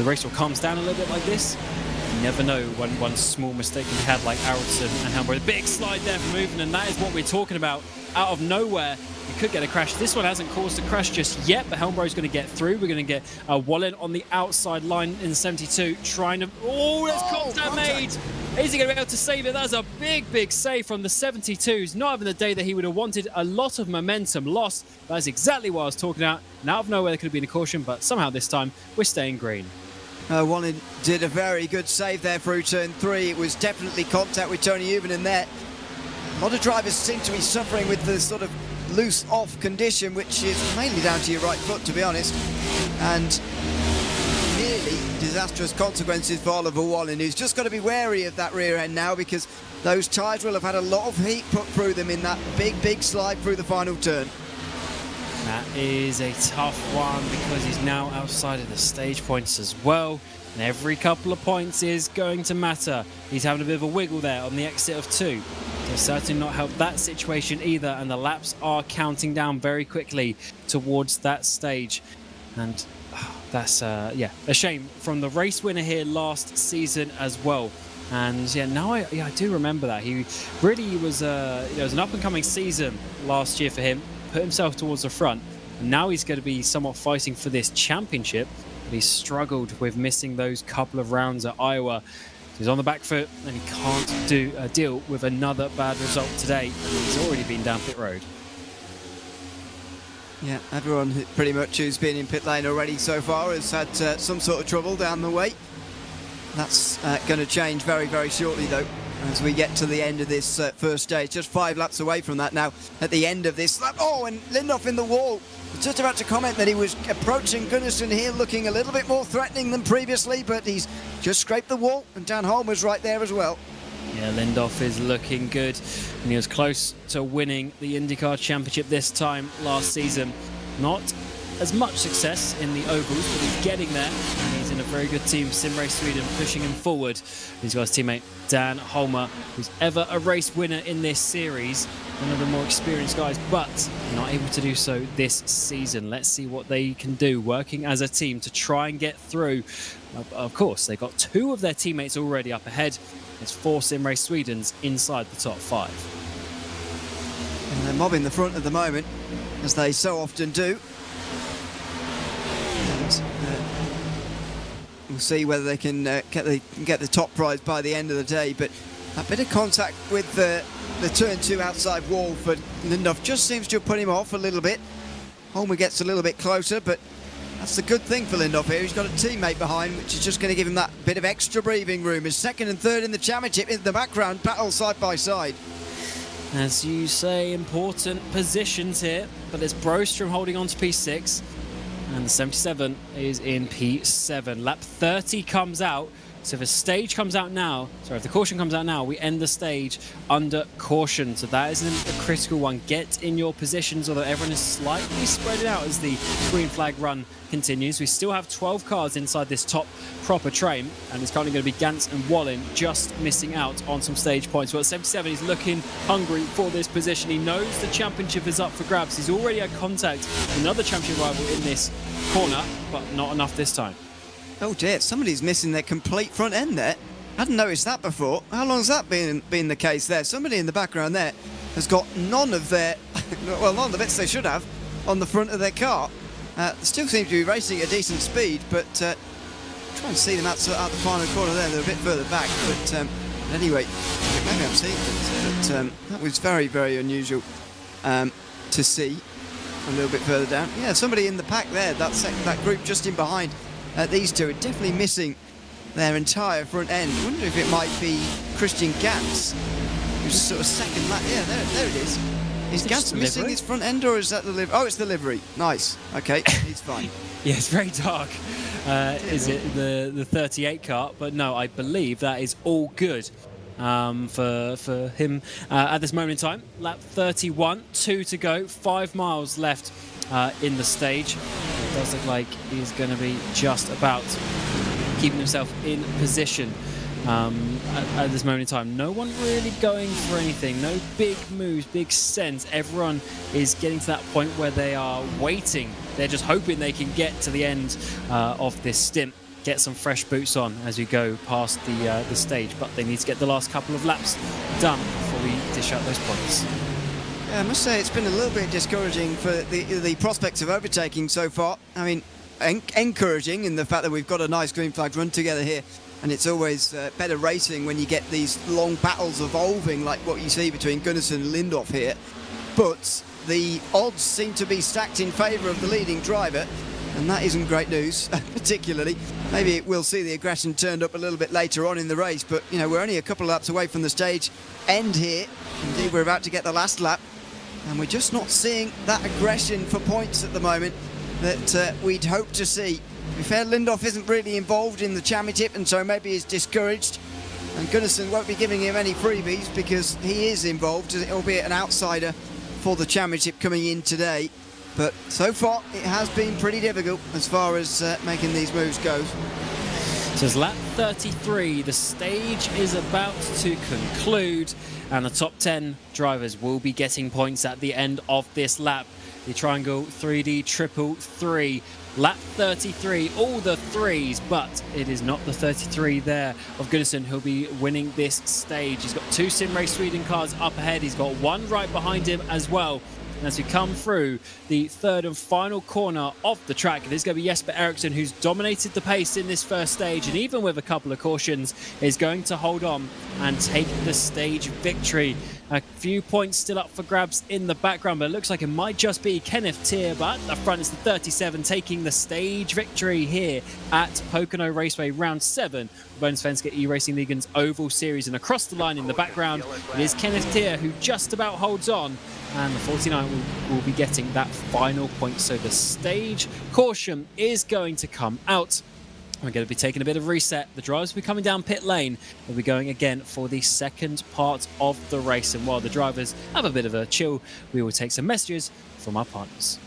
race all calms down a little bit like this. You never know when one small mistake can be had, like Eracingligan and Helmberg. A big slide there from moving, and that is what we're talking about. Out of nowhere, you could get a crash. This one hasn't caused a crash just yet, but Helmberg is going to get through. We're going to get Bohlin on the outside line in 72, trying to... Oh, there's contact made! Is he going to be able to save it? That's a big, big save from the 72s. Not having the day that he would have wanted. A lot of momentum lost. That's exactly what I was talking about. And out of nowhere, there could have been a caution, but somehow this time, we're staying green. Bohlin did a very good save there through turn 3. It was definitely contact with Tony Uven there. A lot of drivers seem to be suffering with the sort of loose-off condition, which is mainly down to your right foot, to be honest. And nearly disastrous consequences for Oliver Bohlin, who's just got to be wary of that rear end now, because those tyres will have had a lot of heat put through them in that big, big slide through the final turn. That is a tough one, because he's now outside of the stage points as well. And every couple of points is going to matter. He's having a bit of a wiggle there on the exit of 2. So certainly not helped that situation either. And the laps are counting down very quickly towards that stage. And that's, a shame from the race winner here last season as well. And yeah, now I do remember that. He really was, it was an up-and-coming season last year for him. Put himself towards the front, and now he's going to be somewhat fighting for this championship, but he's struggled with missing those couple of rounds at Iowa. He's on the back foot, and he can't deal with another bad result today. He's already been down pit road. Yeah, everyone pretty much who's been in pit lane already so far has had some sort of trouble down the way. That's going to change very, very shortly, though, as we get to the end of this first stage. Just 5 laps away from that now at the end of this lap. Oh, and Lindoff in the wall. I was just about to comment that he was approaching Gunnarsson here looking a little bit more threatening than previously, but he's just scraped the wall, and Dan Holmer's right there as well. Yeah, Lindoff is looking good, and he was close to winning the IndyCar Championship this time last season. Not as much success in the ovals, but he's getting there, and he's in a very good team, Sim Race Sweden, pushing him forward. He's got his teammate Dan Holmer, who's ever a race winner in this series, one of the more experienced guys, but not able to do so this season. Let's see what they can do, working as a team to try and get through. Of course, they've got 2 of their teammates already up ahead. There's 4 Sim Race Swedens inside the top 5. And they're mobbing the front at the moment, as they so often do. And we'll see whether they can get the top prize by the end of the day. But a bit of contact with the turn 2 outside wall for Lindoff just seems to have put him off a little bit. Holmer gets a little bit closer, but that's the good thing for Lindoff here. He's got a teammate behind, which is just going to give him that bit of extra breathing room. His 2nd and 3rd in the championship in the background, battle side by side. As you say, important positions here, but there's Brostrom holding on to P6, and the 77 is in P7. Lap 30 comes out, so if a stage comes out now, sorry, if the caution comes out now, we end the stage under caution. So that isn't a critical one. Get in your positions, although everyone is slightly spread out as the green flag run continues. We still have 12 cars inside this top proper train, and it's currently going to be Gantz and Bohlin just missing out on some stage points. Well, 77 is looking hungry for this position. He knows the championship is up for grabs. He's already had contact with another championship rival in this corner, but not enough this time. Oh dear, somebody's missing their complete front end there. I hadn't noticed that before. How long has that been the case there? Somebody in the background there has got none of their, well, none of the bits they should have on the front of their car. Still seem to be racing at a decent speed, but try and see them out the final corner there. They're a bit further back, but anyway, maybe I'm seeing things, but that was very, very unusual to see. A little bit further down. Yeah, somebody in the pack there, that group just in behind. These two are definitely missing their entire front end. I wonder if it might be Christian Gantz, who's sort of second lap. Yeah, there it is. Is Gantz missing his front end, or is that the livery? Oh, it's the livery. Nice. Okay, he's fine. Yeah, it's very dark. Is it the 38 car? But no, I believe that is all good for him at this moment in time. Lap 31, 2 to go, 5 miles left in the stage. It does look like he's going to be just about keeping himself in position at this moment in time. No one really going for anything, no big moves, big sense. Everyone is getting to that point where they are waiting. They're just hoping they can get to the end of this stint, get some fresh boots on as we go past the stage, but they need to get the last couple of laps done before we dish out those points. Yeah, I must say it's been a little bit discouraging for the prospects of overtaking so far. I mean, encouraging in the fact that we've got a nice green flag run together here, and it's always better racing when you get these long battles evolving like what you see between Gunnarsson and Lindhoff here. But the odds seem to be stacked in favour of the leading driver, and that isn't great news, particularly. Maybe we'll see the aggression turned up a little bit later on in the race, but you know, we're only a couple of laps away from the stage end here. Indeed, we're about to get the last lap, and we're just not seeing that aggression for points at the moment that we'd hope to see. To be fair, Lindhoff isn't really involved in the championship, and so maybe he's discouraged, and Gunnarsson won't be giving him any freebies because he is involved, albeit an outsider for the championship coming in today. But so far, it has been pretty difficult as far as making these moves go. So it's lap 33. The stage is about to conclude, and the top 10 drivers will be getting points at the end of this lap. The Triangel-3D triple three. Lap 33, all the threes, but it is not the 33 there of Gunnarsson who'll be winning this stage. He's got 2 Sim Race Sweden cars up ahead. He's got 1 right behind him as well. And as we come through the third and final corner of the track, there's going to be Jesper Eriksson, who's dominated the pace in this first stage, and even with a couple of cautions, is going to hold on and take the stage victory. A few points still up for grabs in the background, but it looks like it might just be Kenneth Tier, but at the front is the 37 taking the stage victory here at Pocono Raceway Round 7, the Svenska Eracingligan's Oval Series. And across the line in the background, it is Kenneth Tier who just about holds on, and the 49 will be getting that final point. So the stage caution is going to come out. We're going to be taking a bit of reset. The drivers will be coming down pit lane. We'll be going again for the second part of the race. And while the drivers have a bit of a chill, we will take some messages from our partners.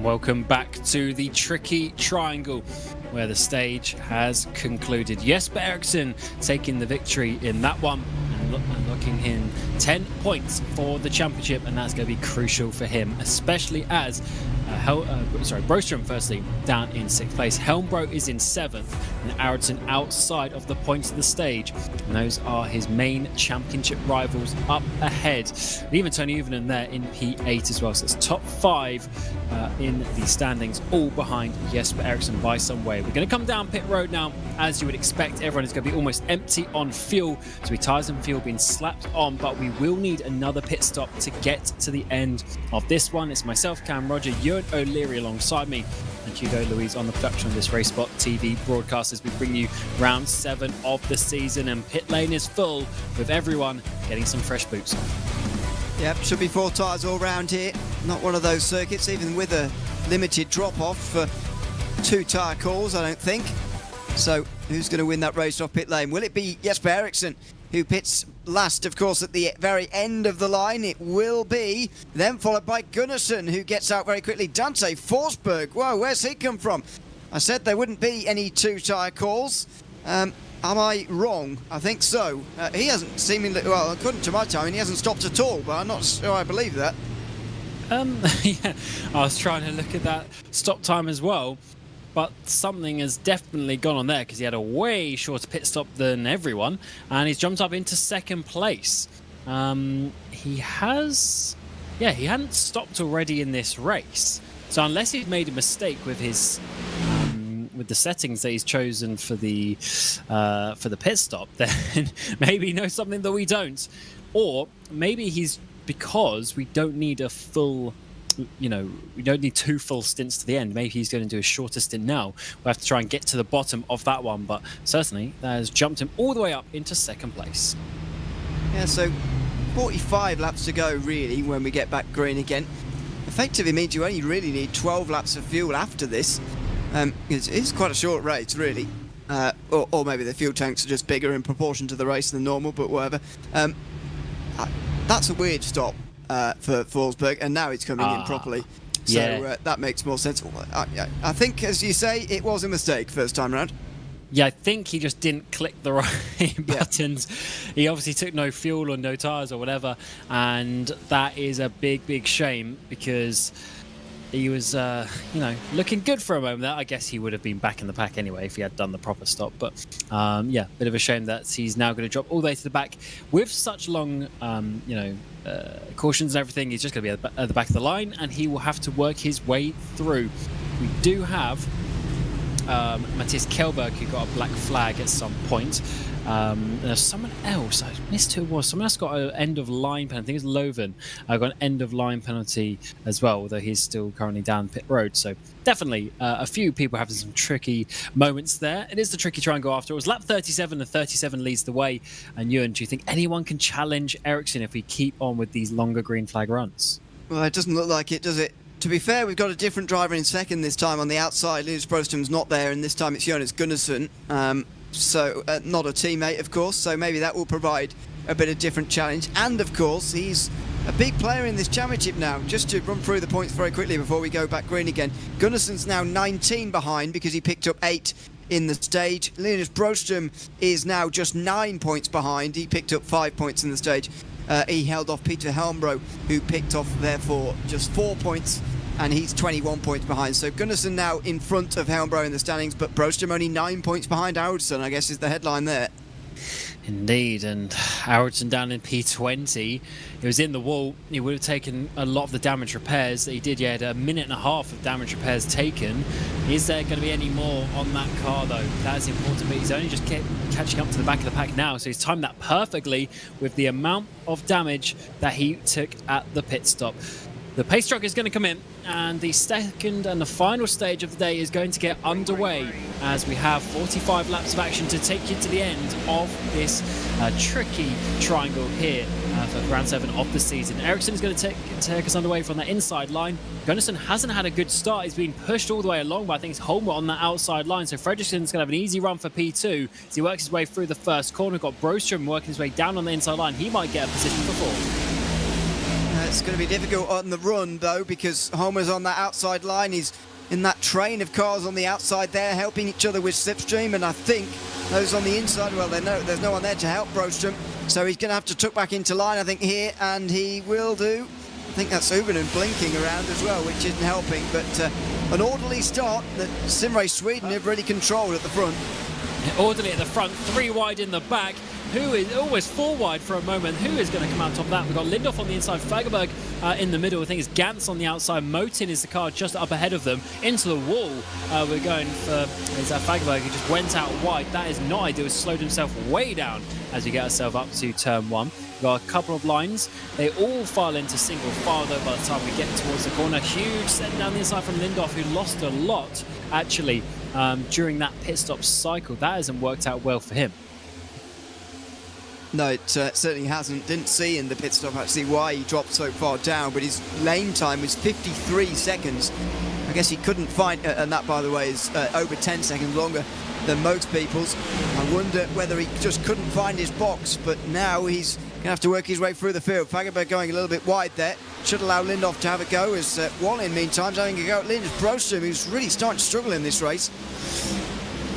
Welcome back to the tricky triangle, where the stage has concluded. Jesper Eriksson taking the victory in that one and locking in 10 points for the championship, and that's going to be crucial for him, especially as Broström firstly down in 6th place. Helmbro is in 7th, and Eriksson outside of the points of the stage. And those are his main championship rivals up ahead. And even Tony Uvinen there in P8 as well. So it's top 5 in the standings, all behind Jesper Eriksson by some way. We're going to come down pit road now. As you would expect, everyone is going to be almost empty on fuel. So we tyres and fuel being slapped on, but we will need another pit stop to get to the end of this one. It's myself, Cam Roger, Ewan O'Leary alongside me, and Hugo Louise on the production of this RaceSpotTV broadcast as we bring you round 7 of the season, and pit lane is full with everyone getting some fresh boots on. Yep, should be 4 tyres all round here. Not one of those circuits, even with a limited drop-off for 2 tyre calls, I don't think. So who's going to win that race off pit lane? Will it be Jesper Eriksson, who pits last, of course, at the very end of the line? It will be. Then followed by Gunnarsson, who gets out very quickly. Dante Forsberg, whoa, where's he come from? I said there wouldn't be any 2 tyre calls. Am I wrong? I think so. He hasn't seemingly, well, according to my timing, he hasn't stopped at all, but I'm not sure I believe that. Yeah, I was trying to look at that stop time as well, but something has definitely gone on there, because he had a way shorter pit stop than everyone, and he's jumped up into 2nd place. He hadn't stopped already in this race, so unless he's made a mistake with his with the settings that he's chosen for the pit stop, then maybe he knows something that we don't, or maybe he's, because we don't need a full, we don't need 2 full stints to the end. Maybe he's going to do a shorter stint now. We'll have to try and get to the bottom of that one, but certainly that has jumped him all the way up into 2nd place. Yeah, so 45 laps to go, really, when we get back green again. Effectively means you only really need 12 laps of fuel after this. It's quite a short race, really. Or maybe the fuel tanks are just bigger in proportion to the race than normal, but whatever. That's a weird stop for Forsberg, and now it's coming in properly. So yeah. That makes more sense. I think, as you say, it was a mistake first time round. Yeah, I think he just didn't click the right buttons. He obviously took no fuel or no tyres or whatever, and that is a big, big shame, because he was, looking good for a moment there. I guess he would have been back in the pack anyway if he had done the proper stop. But, yeah, bit of a shame that he's now going to drop all the way to the back with such long, cautions and everything. He's just going to be at the back of the line, and he will have to work his way through. We do have Matthias Kjellberg, who got a black flag at some point. There's someone else, I missed who it was. Someone else got an end of line penalty. I think it was Loven. Got an end of line penalty as well, although he's still currently down pit road. So definitely a few people having some tricky moments there. It is the tricky triangle after. It was lap 37, and 37 leads the way. And Ewan, do you think anyone can challenge Eriksson if we keep on with these longer green flag runs? Well, it doesn't look like it, does it? To be fair, we've got a different driver in 2nd this time on the outside. Linus Broström's not there, and this time it's Jonas Gunnarsson. So not a teammate, of course, so maybe that will provide a bit of different challenge. And of course, he's a big player in this championship now. Just to run through the points very quickly before we go back green again. Gunnarsson's now 19 behind because he picked up 8 in the stage. Linus Broström is now just 9 points behind. He picked up 5 points in the stage. He held off Peter Helmbro, who picked off, therefore, just 4 points, and he's 21 points behind. So Gunnarsson now in front of Helmbro in the standings, but Broström only 9 points behind Eriksson, I guess is the headline there. Indeed, and Eriksson down in P20. He was in the wall. He would have taken a lot of the damage repairs that he did. He had a minute and a half of damage repairs taken. Is there going to be any more on that car, though? That is important, but he's only just catching up to the back of the pack now, so he's timed that perfectly with the amount of damage that he took at the pit stop. The pace truck is going to come in, and the second and the final stage of the day is going to get underway as we have 45 laps of action to take you to the end of this tricky triangle here for round 7 of the season. Eriksson is going to take us underway from that inside line. Gunnarsson hasn't had a good start. He's been pushed all the way along, but I think it's Holmer on that outside line. So Fredriksson's going to have an easy run for P2 as he works his way through the first corner. Got Broström working his way down on the inside line. He might get a position for 4. It's going to be difficult on the run, though, because Homer's on that outside line. He's in that train of cars on the outside there, helping each other with slipstream, and I think those on the inside, well, there's no one there to help Broström, so he's going to have to tuck back into line, I think, here, and he will do. I think that's Ubernen blinking around as well, which isn't helping, but an orderly start that Simrace Sweden have really controlled at the front. Orderly at the front, 3 wide in the back. Who is always 4 wide for a moment? Who is going to come out top of that? We've got Lindorf on the inside, Fagerberg in the middle. I think it's Gantz on the outside. Motin is the car just up ahead of them. Into the wall, we're going for Fagerberg, who just went out wide. That is not ideal. He's slowed himself way down as we get ourselves up to turn 1. We've got a couple of lines. They all file into single file, though, by the time we get towards the corner. Huge send down the inside from Lindorf, who lost a lot, actually, during that pit stop cycle. That hasn't worked out well for him. No, it certainly hasn't. Didn't see in the pit stop actually why he dropped so far down, but his lane time was 53 seconds. I guess he couldn't find, and that, by the way, is over 10 seconds longer than most people's. I wonder whether he just couldn't find his box, but now he's going to have to work his way through the field. Fagerberg going a little bit wide there. Should allow Lindorf to have a go, as Bohlin, meantime, having a go at Linus Broström, who's really starting to struggle in this race.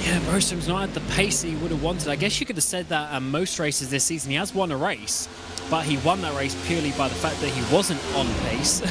Yeah, Broström's not at the pace he would have wanted. I guess you could have said that most races this season. He has won a race, but he won that race purely by the fact that he wasn't on pace.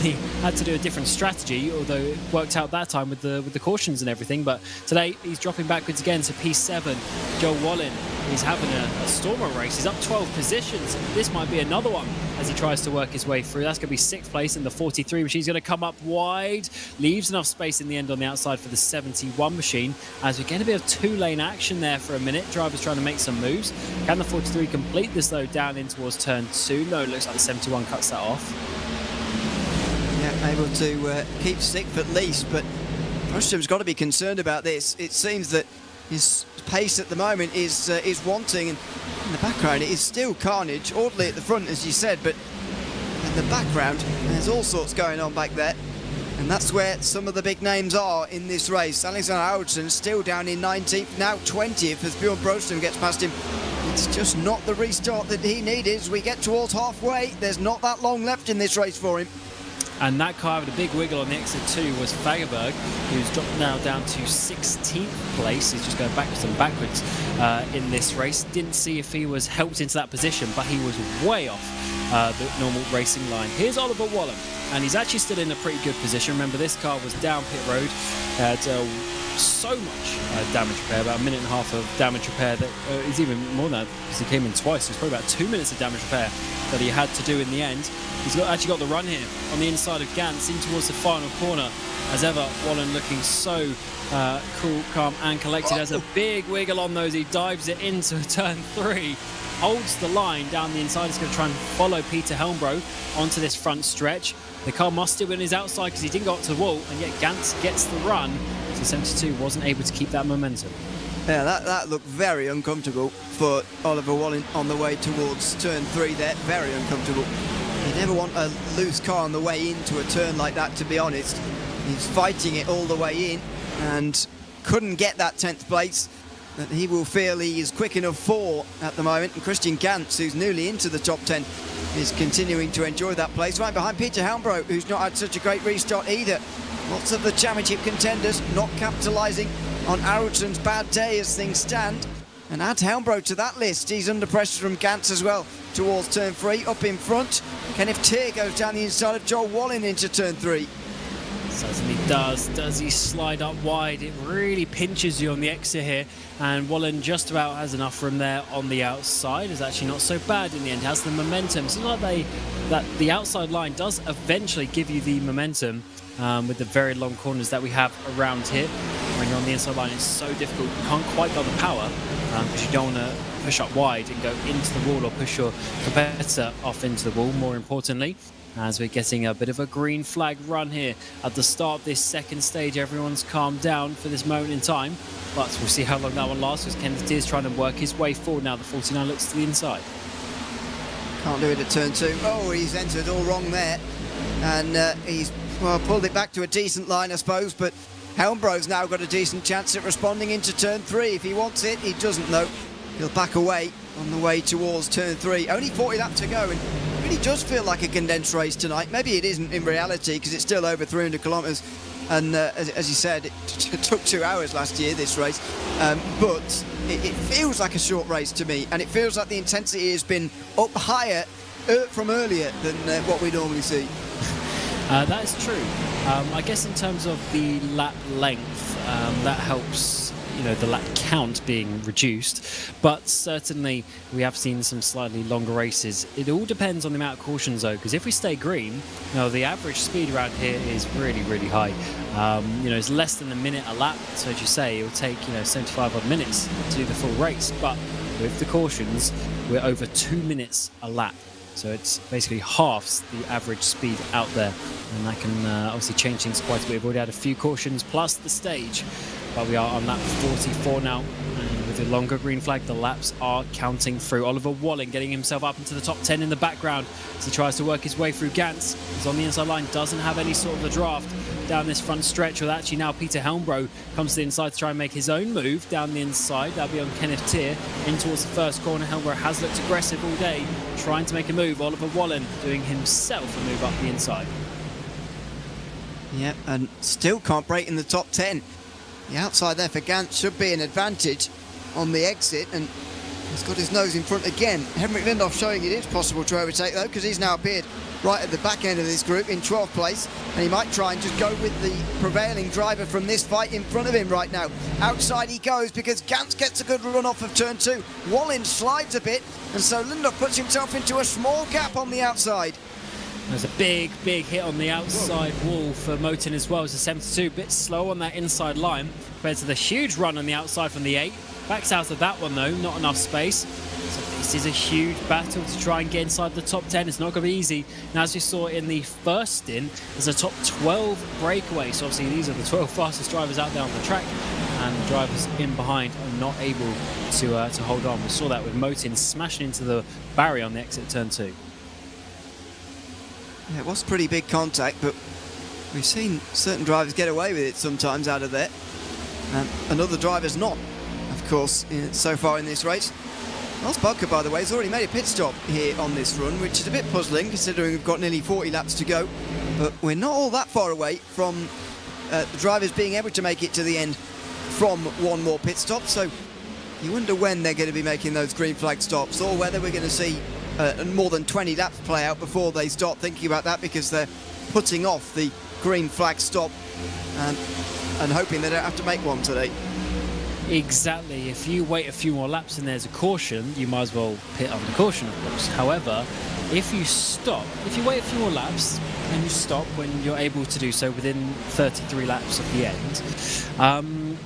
He had to do a different strategy, although it worked out that time with the cautions and everything. But today he's dropping backwards again to P7. Joe Bohlin, he's having a stormer race. He's up 12 positions. This might be another one as he tries to work his way through. That's going to be 6th place in the 43 machine. He's going to come up wide, leaves enough space in the end on the outside for the 71 machine, as we're getting a bit of 2-lane action there for a minute. Drivers trying to make some moves. Can the 43 complete this, though, down in towards turn 2? No, it looks like the 71 cuts that off. Yeah, able to keep 6th at least, but Broström's got to be concerned about this. It seems that his pace at the moment is wanting, and in the background it is still carnage. Orderly at the front, as you said, but in the background there's all sorts going on back there, and that's where some of the big names are in this race. Alexander Aronson still down in 19th, now 20th as Bjorn Broström gets past him. It's just not the restart that he needed. As we get towards halfway, there's not that long left in this race for him. And that car with a big wiggle on the exit 2 was Fagerberg, who's dropped now down to 16th place. He's just going backwards and backwards in this race. Didn't see if he was helped into that position, but he was way off the normal racing line. Here's Oliver Wallen, and he's actually still in a pretty good position. Remember, this car was down pit road, had so much damage repair, about a minute and a half of damage repair. That is even more than that, because he came in twice. It was probably about 2 minutes of damage repair that he had to do in the end. He's actually got the run here on the inside of Gantz in towards the final corner. As ever, Wallen looking so cool, calm and collected. Has a big wiggle on those. He dives it into turn 3, holds the line down the inside. He's going to try and follow Peter Helmbro onto this front stretch. The car must still win his outside because he didn't go up to the wall, and yet Gantz gets the run. So 72 wasn't able to keep that momentum. Yeah, that looked very uncomfortable for Oliver Wallen on the way towards turn 3 there. Very uncomfortable. You never want a loose car on the way into a turn like that, to be honest. He's fighting it all the way in and couldn't get that 10th place that he will feel he is quick enough for at the moment. And Christian Gantz, who's newly into the top 10, is continuing to enjoy that place. Right behind Peter Helmbro, who's not had such a great restart either. Lots of the championship contenders not capitalising on Aronson's bad day as things stand. And add Helmbro to that list. He's under pressure from Gantz as well towards turn 3. Up in front, Kenneth Teer goes down the inside of Joel Wallen into turn 3. Certainly does. Does he slide up wide? It really pinches you on the exit here, and Wallen just about has enough room there on the outside. It's actually not so bad in the end. Has the momentum. It's not like that the outside line does eventually give you the momentum with the very long corners that we have around here. When you're on the inside line, it's so difficult. You can't quite got the power because you don't want to push up wide and go into the wall or push your competitor off into the wall, more importantly. As we're getting a bit of a green flag run here at the start of this second stage. Everyone's calmed down for this moment in time, but we'll see how long that one lasts, because Kenneth Teer is trying to work his way forward now. The 49 looks to the inside. Can't do it at turn 2. Oh, he's entered all wrong there, and he's pulled it back to a decent line, I suppose, but Helmbro's now got a decent chance at responding into turn 3. If he wants it, he doesn't, though. He'll back away on the way towards turn 3. Only 40 laps to go, and really does feel like a condensed race tonight. Maybe it isn't in reality because it's still over 300 kilometres. And as you said, it took 2 hours last year, this race. But it feels like a short race to me. And it feels like the intensity has been up higher from earlier than what we normally see. That is true. I guess in terms of the lap length, that helps, the lap count being reduced. But certainly we have seen some slightly longer races. It all depends on the amount of cautions though, because if we stay green, the average speed around here is really, really high. It's less than a minute a lap. So as you say, it will take, 75 odd minutes to do the full race. But with the cautions, we're over 2 minutes a lap. So it's basically halves the average speed out there. And that can obviously change things quite a bit. We've already had a few cautions plus the stage. But we are on lap 44 now. And with the longer green flag, the laps are counting through. Oliver Bohlin getting himself up into the top 10 in the background as he tries to work his way through Gantz. He's on the inside line, doesn't have any sort of a draft down this front stretch. Well, actually now Peter Helmbro comes to the inside to try and make his own move down the inside. That'll be on Kenneth Tier in towards the first corner. Helmbro has looked aggressive all day, trying to make a move. Oliver Bohlin doing himself a move up the inside. Yeah, and still can't break in the top 10. The outside there for Gantz should be an advantage on the exit, and he's got his nose in front again. Henrik Lindhoff showing it is possible to overtake though, because he's now appeared right at the back end of this group in 12th place, and he might try and just go with the prevailing driver from this fight in front of him right now. Outside he goes because Gantz gets a good run off of turn 2. Bohlin slides a bit, and so Lindhoff puts himself into a small gap on the outside. There's a big hit on the outside wall for Motin as well. It's a 72, bit slow on that inside line compared to the huge run on the outside from the 8. Backs out of that one though, not enough space. So this is a huge battle to try and get inside the top 10. It's not going to be easy. And as you saw in the first stint, there's a top 12 breakaway. So obviously these are the 12 fastest drivers out there on the track. And the drivers in behind are not able to hold on. We saw that with Motin smashing into the barrier on the exit turn 2. Yeah, it was pretty big contact, but we've seen certain drivers get away with it sometimes out of there. And other drivers not, of course, so far in this race. Ross Barker, by the way, has already made a pit stop here on this run, which is a bit puzzling considering we've got nearly 40 laps to go. But we're not all that far away from the drivers being able to make it to the end from one more pit stop. So you wonder when they're going to be making those green flag stops, or whether we're going to see more than 20 laps play out before they start thinking about that, because they're putting off the green flag stop and hoping they don't have to make one today. Exactly. If you wait a few more laps and there's a caution, you might as well pit under caution, of course. However, if you wait a few more laps and you stop when you're able to do so within 33 laps of the end,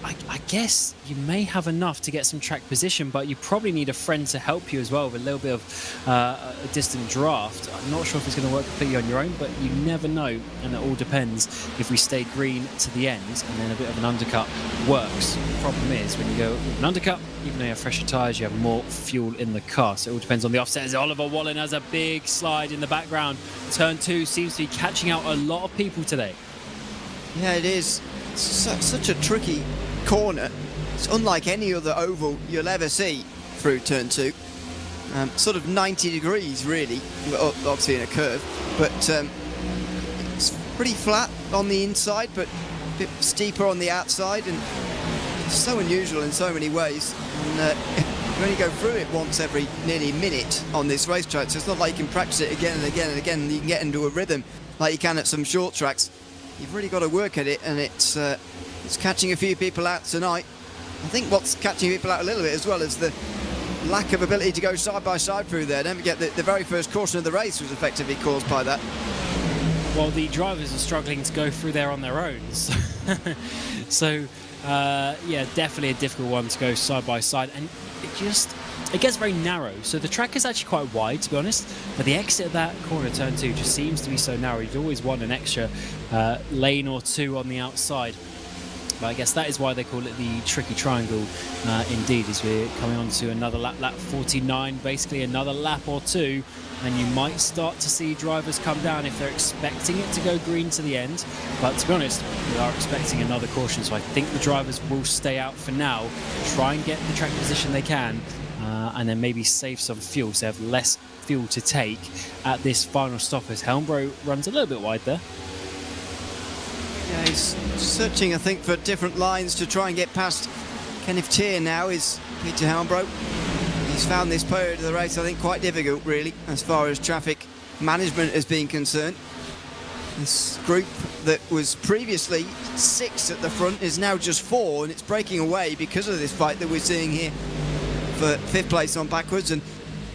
I guess you may have enough to get some track position, but you probably need a friend to help you as well with a little bit of a distant draft. I'm not sure if it's going to work completely on your own, but you never know, and it all depends if we stay green to the end and then a bit of an undercut works. The problem is when you go with an undercut, even though you have fresher tyres, you have more fuel in the car. So it all depends on the offset. As Oliver Bohlin has a big slide in the background. Turn 2 seems to be catching out a lot of people today. Yeah, it is. Such a tricky corner. It's unlike any other oval you'll ever see through turn 2. Sort of 90 degrees really, obviously in a curve, but it's pretty flat on the inside, but a bit steeper on the outside, and it's so unusual in so many ways. And you only go through it once every nearly minute on this racetrack, so it's not like you can practice it again and again and again, and you can get into a rhythm like you can at some short tracks. You've really got to work at it, and it's catching a few people out tonight. I think what's catching people out a little bit as well is the lack of ability to go side by side through there. Don't forget that the very first caution of the race was effectively caused by that. Well, the drivers are struggling to go through there on their own. So yeah, definitely a difficult one to go side by side, and it gets very narrow. So the track is actually quite wide, to be honest, but the exit of that corner, turn 2, just seems to be so narrow. You'd always want an extra lane or two on the outside. But I guess that is why they call it the tricky triangle, indeed, as we're coming on to another lap 49, basically another lap or two, and you might start to see drivers come down if they're expecting it to go green to the end. But to be honest, we are expecting another caution, so I think the drivers will stay out for now, try and get the track position they can, and then maybe save some fuel, so they have less fuel to take at this final stop as Helmbro runs a little bit wide there. Yeah, he's searching, I think, for different lines to try and get past Kenneth Tier now, is Peter Helmbro. He's found this period of the race, I think, quite difficult, really, as far as traffic management has been concerned. This group that was previously 6 at the front is now just 4, and it's breaking away because of this fight that we're seeing here for 5th place on backwards. And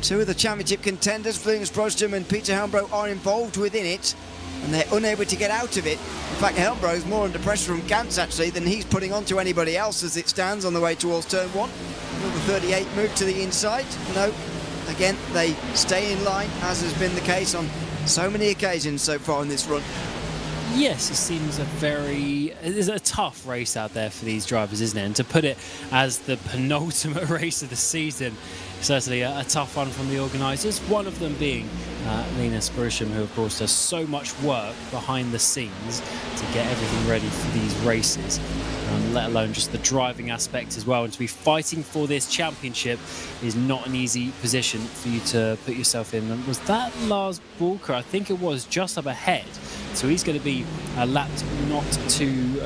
2 of the championship contenders, Linus Brostrom and Peter Helmbro, are involved within it, and they're unable to get out of it. In fact, Helmbro is more under pressure from Gantz, actually, than he's putting onto anybody else as it stands on the way towards turn 1. Number 38 move to the inside. No, again, they stay in line, as has been the case on so many occasions so far in this run. Yes, it seems it's a tough race out there for these drivers, isn't it? And to put it as the penultimate race of the season, certainly a tough one from the organisers. One of them being Linus Brostrom, who of course does so much work behind the scenes to get everything ready for these races, let alone just the driving aspect as well. And to be fighting for this championship is not an easy position for you to put yourself in. And was that Lars Bulker? I think it was, just up ahead. So he's going to be lapped not too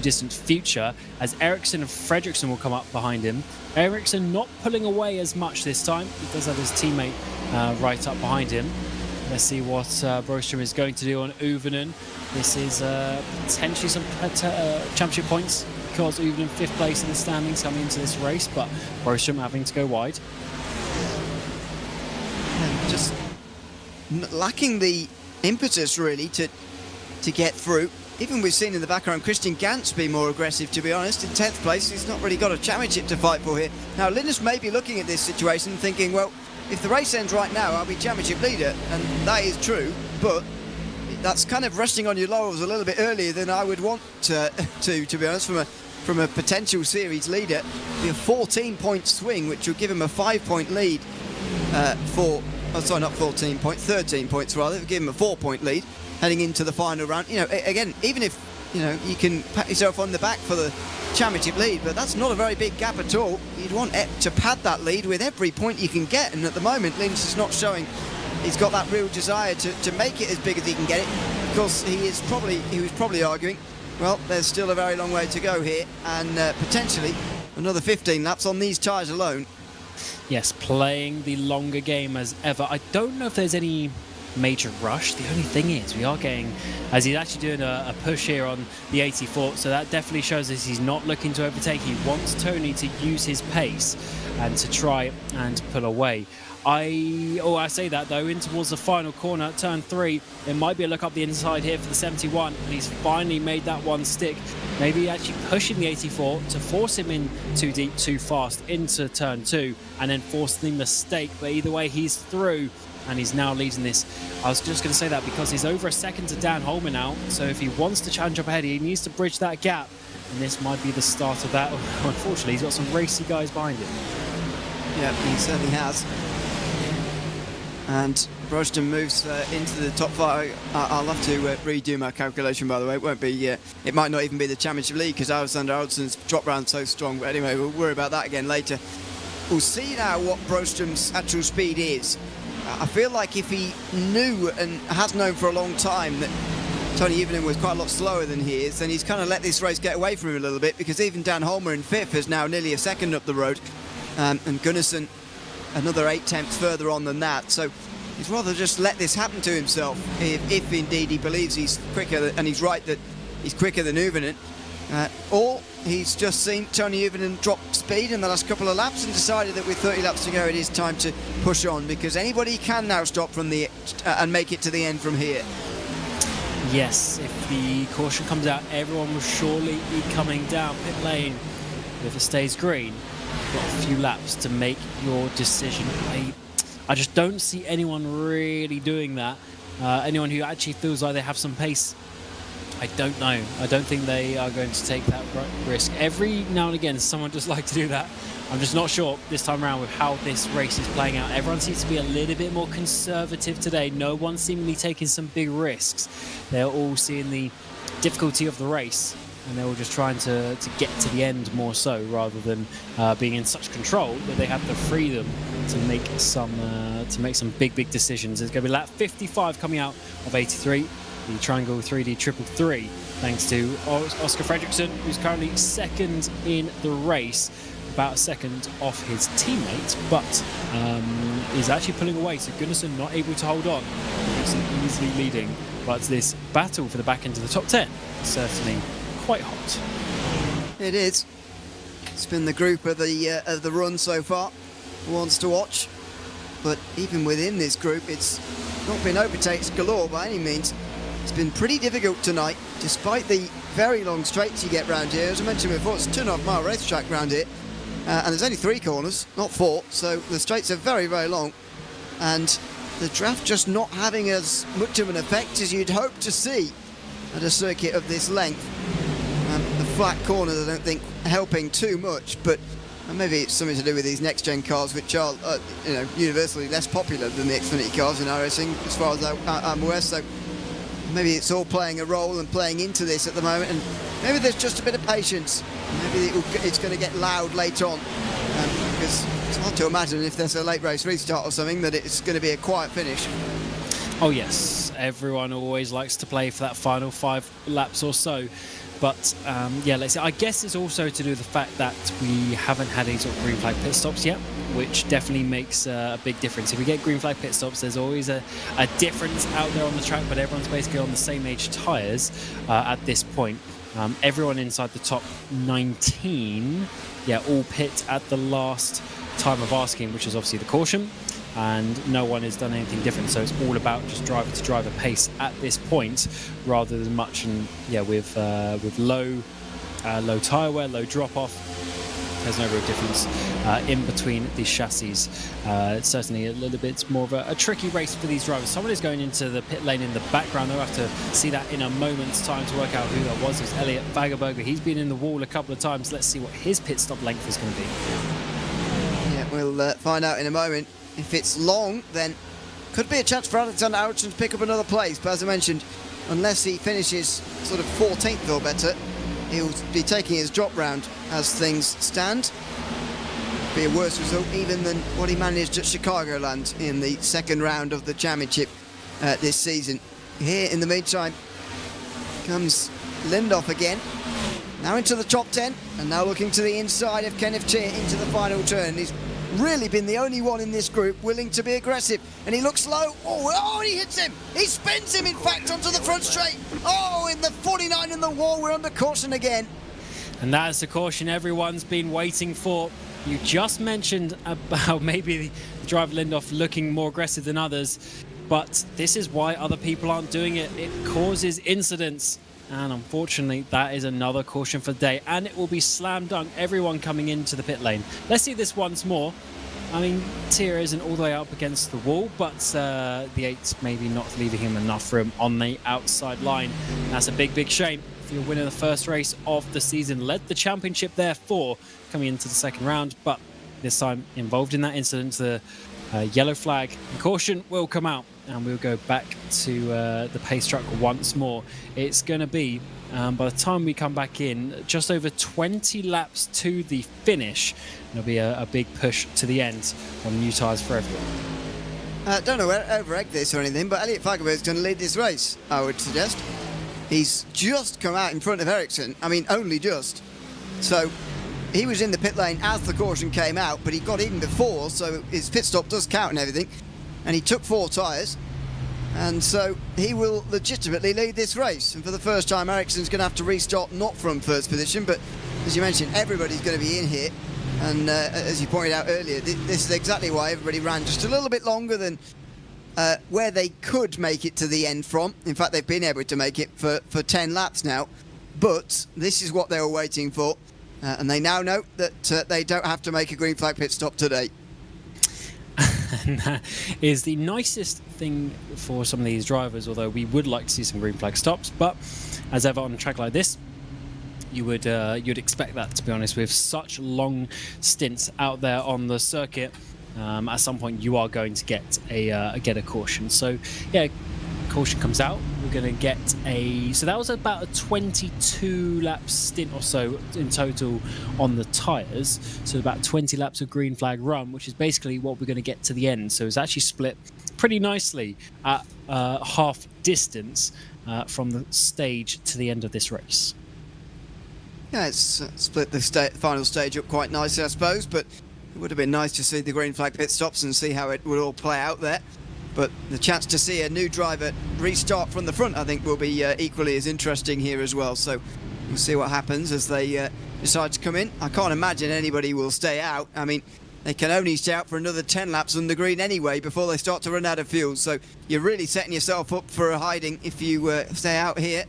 distant future, as Ericsson and Fredriksson will come up behind him. Ericsson not pulling away as much this time. He does have his teammate right up behind him. Let's see what Brostrom is going to do on Uvenen. This is potentially some championship points, because Uvenen 5th place in the standings coming into this race, but Brostrom having to go wide. Yeah, just lacking the impetus, really, to get through. Even we've seen in the background Christian Gantz be more aggressive, to be honest. In 10th place, he's not really got a championship to fight for here. Now, Linus may be looking at this situation thinking, well, if the race ends right now, I'll be championship leader, and that is true, but that's kind of resting on your laurels a little bit earlier than I would want to be honest, from a potential series leader. Be a 14-point swing, which will give him a 5-point lead not 14 points, 13 points rather, give him a 4-point lead heading into the final round. You know, again, even if, you know, you can pat yourself on the back for the championship lead, but that's not a very big gap at all. You'd want to pad that lead with every point you can get, and at the moment Linus is not showing he's got that real desire to make it as big as he can get it. Of course, he was probably arguing, well, there's still a very long way to go here, and potentially another 15 laps on these tyres alone. Yes, playing the longer game as ever. I don't know if there's any major rush. The only thing is, we are getting, as he's actually doing a push here on the 84, so that definitely shows us he's not looking to overtake. He wants Tony to use his pace and to try and pull away. I say that though, in towards the final corner, turn 3, it might be a look up the inside here for the 71, and he's finally made that one stick. Maybe actually pushing the 84 to force him in too deep, too fast into turn 2, and then force the mistake. But either way, he's through, and he's now leading this. I was just going to say that because he's over a second to Dan Holman now, so if he wants to challenge up ahead, he needs to bridge that gap, and this might be the start of that. Unfortunately, he's got some racy guys behind him. Yeah, he certainly has. And Brostrom moves into the top 5. I'll have to redo my calculation, by the way. It won't be. It might not even be the championship lead because Alexander Aldson's drop round so strong. But anyway, we'll worry about that again later. We'll see now what Brostrom's actual speed is. I feel like if he knew and has known for a long time that Tony Uvenen was quite a lot slower than he is, then he's kind of let this race get away from him a little bit, because even Dan Holmer in 5th is now nearly a second up the road, and Gunnarsson another 8/10 further on than that. So he's rather just let this happen to himself if indeed he believes he's quicker, and he's right that he's quicker than Uvenen, or he's just seen Tony Uvenen drop speed in the last couple of laps and decided that with 30 laps to go it is time to push on, because anybody can now stop from the and make it to the end from here. Yes, if the caution comes out, everyone will surely be coming down pit lane. If it stays green, you've got a few laps to make your decision. I just don't see anyone really doing that. Anyone who actually feels like they have some pace, I don't know. I don't think they are going to take that risk. Every now and again, someone does like to do that. I'm just not sure this time around with how this race is playing out. Everyone seems to be a little bit more conservative today. No one seemingly taking some big risks. They're all seeing the difficulty of the race and they were just trying to get to the end more so, rather than being in such control that they have the freedom to make some big decisions. It's going to be lap 55 coming out of 83, the Triangel-3D 333, thanks to Oscar Fredriksson, who's currently second in the race, about a second off his teammate, but is actually pulling away. So Gunnarsson not able to hold on. Gunnarsson easily leading, but this battle for the back end of the top 10 is certainly quite hot. It is. It's been the group of the run so far. Ones to watch, but even within this group, it's not been overtakes galore by any means. It's been pretty difficult tonight, despite the very long straights you get round here. As I mentioned before, it's a 2.5 mile racetrack round here. And there's only 3 corners, not 4, so the straights are very, very long. And the draft just not having as much of an effect as you'd hope to see at a circuit of this length. The flat corners, I don't think, helping too much, but maybe it's something to do with these next-gen cars, which are, universally less popular than the Xfinity cars in iRacing, as far as I'm aware. So maybe it's all playing a role and playing into this at the moment, and maybe there's just a bit of patience. Maybe it's going to get loud later on, because it's hard to imagine if there's a late race restart or something that it's going to be a quiet finish. Oh yes, everyone always likes to play for that final 5 laps or so. But yeah, let's see. I guess it's also to do with the fact that we haven't had any sort of green flag pit stops yet, which definitely makes a big difference. If we get green flag pit stops, there's always a difference out there on the track, but everyone's basically on the same age tyres at this point. Everyone inside the top 19, all pit at the last time of asking, which is obviously the caution, and no one has done anything different. So it's all about just driver to driver pace at this point, rather than much. And with low tyre wear, low drop off, there's no real difference in between these chassis. It's certainly a little bit more of a tricky race for these drivers. Someone is going into the pit lane in the background. They'll have to see that in a moment's time to work out who that was. It was Elliot Fagerberger. He's been in the wall a couple of times. Let's see what his pit stop length is going to be. Yeah, we'll find out in a moment. If it's long, then could be a chance for Alexander Aronson to pick up another place. But as I mentioned, unless he finishes sort of 14th or better, he'll be taking his drop round as things stand. Be a worse result even than what he managed at Chicagoland in the second round of the championship this season. Here in the meantime comes Lindoff again. Now into the top 10, and now looking to the inside of Kenneth Cheer into the final turn. He's really been the only one in this group willing to be aggressive, and he looks low. Oh, he hits him. He spins him, in fact, onto the front straight. Oh, in the 49 in the wall, we're under caution again. And that is the caution everyone's been waiting for. You just mentioned about maybe the driver Lindoff looking more aggressive than others, but this is why other people aren't doing it. It causes incidents, and unfortunately that is another caution for the day, and it will be slam dunk, everyone coming into the pit lane. Let's see this once more. I mean, Tier isn't all the way up against the wall, but the 8's maybe not leaving him enough room on the outside line. That's a big shame. If you're winning the first race of the season, led the championship therefore coming into the second round, but this time involved in that incident, the yellow flag and caution will come out, and we'll go back to the pace truck once more. It's going to be, by the time we come back in, just over 20 laps to the finish. There'll be a big push to the end on new tyres for everyone. Don't know where to over-egg this or anything, but Elliot Fagerberg is going to lead this race, I would suggest. He's just come out in front of Ericsson. I mean, only just. So he was in the pit lane as the caution came out, but he got in before, so his pit stop does count and everything. And he took 4 tyres, and so he will legitimately lead this race. And for the first time, Ericsson's going to have to restart not from first position, but as you mentioned, everybody's going to be in here. And as you pointed out earlier, this is exactly why everybody ran just a little bit longer than where they could make it to the end from. In fact, they've been able to make it for 10 laps now, but this is what they were waiting for. And they now know that they don't have to make a green flag pit stop today. And that is the nicest thing for some of these drivers, although we would like to see some green flag stops. But as ever on a track like this, you'd expect that, to be honest, with such long stints out there on the circuit. At some point you are going to get a caution. So yeah, caution comes out, we're going to get so that was about a 22 lap stint or so in total on the tyres. So about 20 laps of green flag run, which is basically what we're going to get to the end. So it's actually split pretty nicely at half distance from the stage to the end of this race. Yeah, it's split the final stage up quite nicely, I suppose, but it would have been nice to see the green flag pit stops and see how it would all play out there. But the chance to see a new driver restart from the front, I think, will be equally as interesting here as well. So we'll see what happens as they decide to come in. I can't imagine anybody will stay out. I mean, they can only stay out for another 10 laps on the green anyway before they start to run out of fuel. So you're really setting yourself up for a hiding if you stay out here.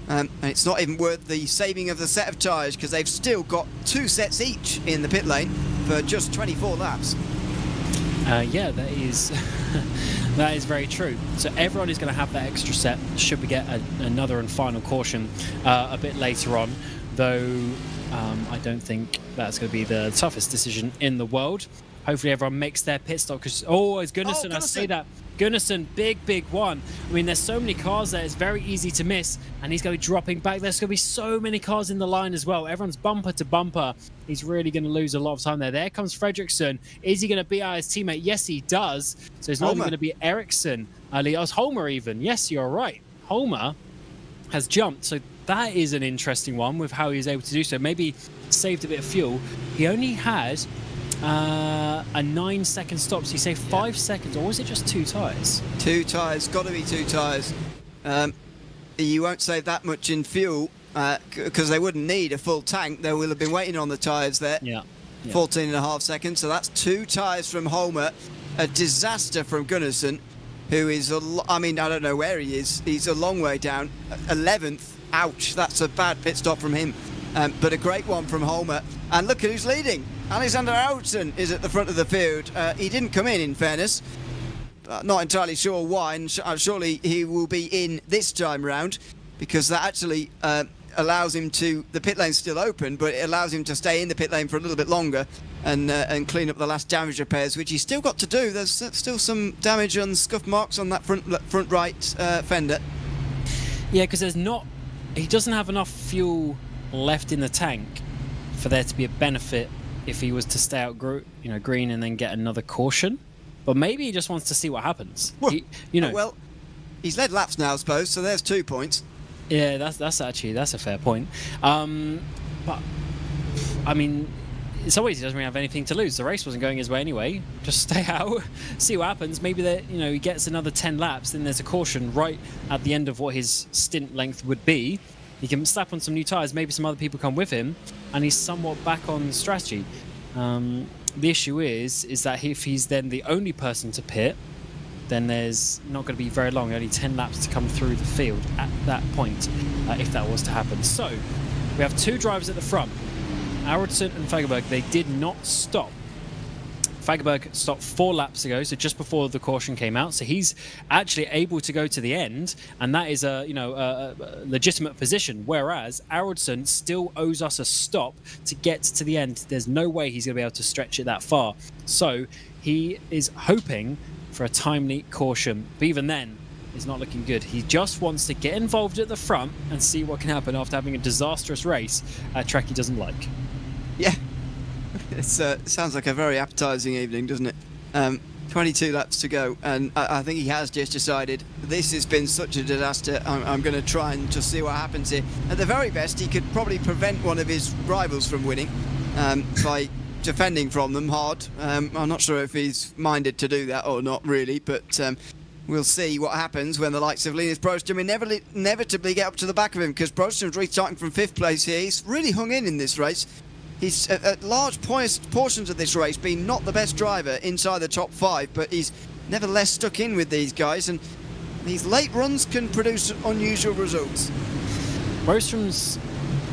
And it's not even worth the saving of the set of tyres, because they've still got 2 sets each in the pit lane for just 24 laps. Yeah, that is that is very true. So everyone is going to have that extra set should we get another and final caution a bit later on, though I don't think that's going to be the toughest decision in the world. Hopefully everyone makes their pit stop, because it's Gunnarsson. I say that. Gunnarsson, big one. I mean, there's so many cars there, it's very easy to miss, and he's going to be dropping back. There's going to be so many cars in the line as well. Everyone's bumper to bumper. He's really going to lose a lot of time there. There comes Fredriksson. Is he going to beat out his teammate? Yes, he does. So it's not even going to be Ericsson. Homer even. Yes, you're right. Homer has jumped. So that is an interesting one with how he was able to do so. Maybe saved a bit of fuel. He only had a 9-second stop. So you say 5 seconds, or was it just 2 tyres? 2 tyres, got to be 2 tyres. You won't save that much in fuel because they wouldn't need a full tank. They will have been waiting on the tyres there. 14.5 seconds. So that's 2 tyres from Homer. A disaster from Gunnarsson, who is, I don't know where he is. He's a long way down. 11th. Ouch, that's a bad pit stop from him. But a great one from Homer. And look who's leading. Alexander Ericsson is at the front of the field. He didn't come in fairness. Not entirely sure why, and surely he will be in this time round, because that actually allows him to... The pit lane's still open, but it allows him to stay in the pit lane for a little bit longer and clean up the last damage repairs, which he's still got to do. There's still some damage and scuff marks on that front right fender. Yeah, because he doesn't have enough fuel left in the tank for there to be a benefit if he was to stay out green and then get another caution. But maybe he just wants to see what happens. Well, well, he's led laps now, I suppose, so there's 2 points. Yeah, that's a fair point. But I mean, in some ways he doesn't really have anything to lose. The race wasn't going his way anyway. Just stay out, see what happens. Maybe he gets another 10 laps, then there's a caution right at the end of what his stint length would be. He can slap on some new tyres, maybe some other people come with him, and he's somewhat back on strategy. The issue is that if he's then the only person to pit, then there's not going to be very long, only 10 laps to come through the field at that point, if that was to happen. So, we have 2 drivers at the front, Ericsson and Fagerberg. They did not stop. Fagerberg stopped 4 laps ago, so just before the caution came out. So he's actually able to go to the end, and that is a legitimate position. Whereas Ericsson still owes us a stop to get to the end. There's no way he's going to be able to stretch it that far. So he is hoping for a timely caution. But even then, it's not looking good. He just wants to get involved at the front and see what can happen after having a disastrous race at a track he doesn't like. Yeah. It sounds like a very appetising evening, doesn't it? 22 laps to go, and I think he has just decided this has been such a disaster. I'm going to try and just see what happens here. At the very best, he could probably prevent one of his rivals from winning by defending from them hard. I'm not sure if he's minded to do that or not, really, but we'll see what happens when the likes of Linus Broström inevitably get up to the back of him, because Broström's restarting from 5th place here. He's really hung in this race. He's at large portions of this race been not the best driver inside the top 5, but he's nevertheless stuck in with these guys, and these late runs can produce unusual results. Broström's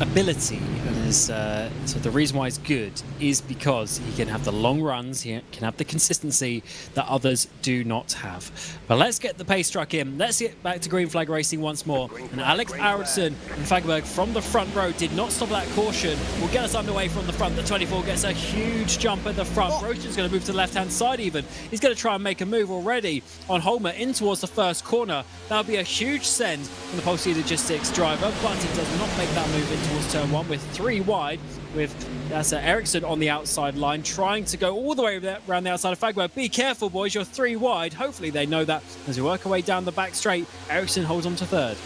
ability and his so the reason why he's good is because he can have the long runs, he can have the consistency that others do not have. But let's get the pace truck in. Let's get back to green flag racing once more. And Alex Ericsson and Fagerberg from the front row did not stop that caution. Will get us underway from the front. The 24 gets a huge jump at the front. Roaston's going to move to the left-hand side even. He's going to try and make a move already on Holmer in towards the first corner. That'll be a huge send from the Pulse Logistics driver, but he does not make that move in towards turn 1 with 3 wide, with that's Ericsson on the outside line, trying to go all the way around the outside of Fagerberg. Be careful, boys, you're 3 wide. Hopefully they know that as we work our way down the back straight. Ericsson holds on to third.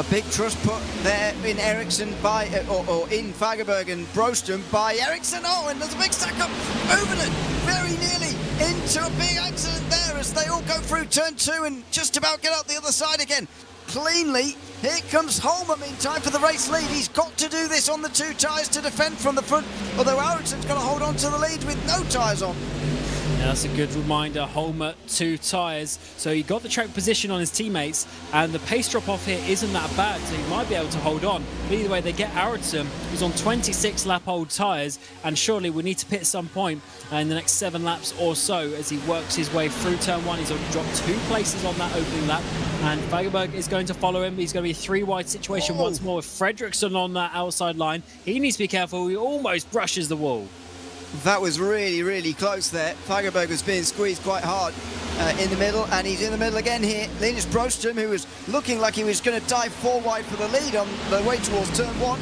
Big trust put there in Ericsson by, or in Fagerberg and Broston by Ericsson. Oh, and there's a big stack up. Overland very nearly into a big accident there as they all go through turn 2 and just about get out the other side again. Cleanly, here comes Holmer meantime for the race lead. He's got to do this on the 2 tyres to defend from the front, although Ericsson's got to hold on to the lead with no tyres on. Yeah, that's a good reminder. Holmer 2 tyres, so he got the track position on his teammates, and the pace drop off here isn't that bad, so he might be able to hold on. But either way, they get Ericsson, who's on 26 lap old tyres, and surely we need to pit some point in the next 7 laps or so as he works his way through turn 1. He's already dropped 2 places on that opening lap, and Fagerberg is going to follow him. He's going to be a 3 wide situation once more with Fredriksson on that outside line. He needs to be careful. He almost brushes the wall. That was really, really close there. Fagerberg was being squeezed quite hard in the middle, and he's in the middle again here. Linus Broston, who was looking like he was going to dive 4 wide for the lead on the way towards turn 1,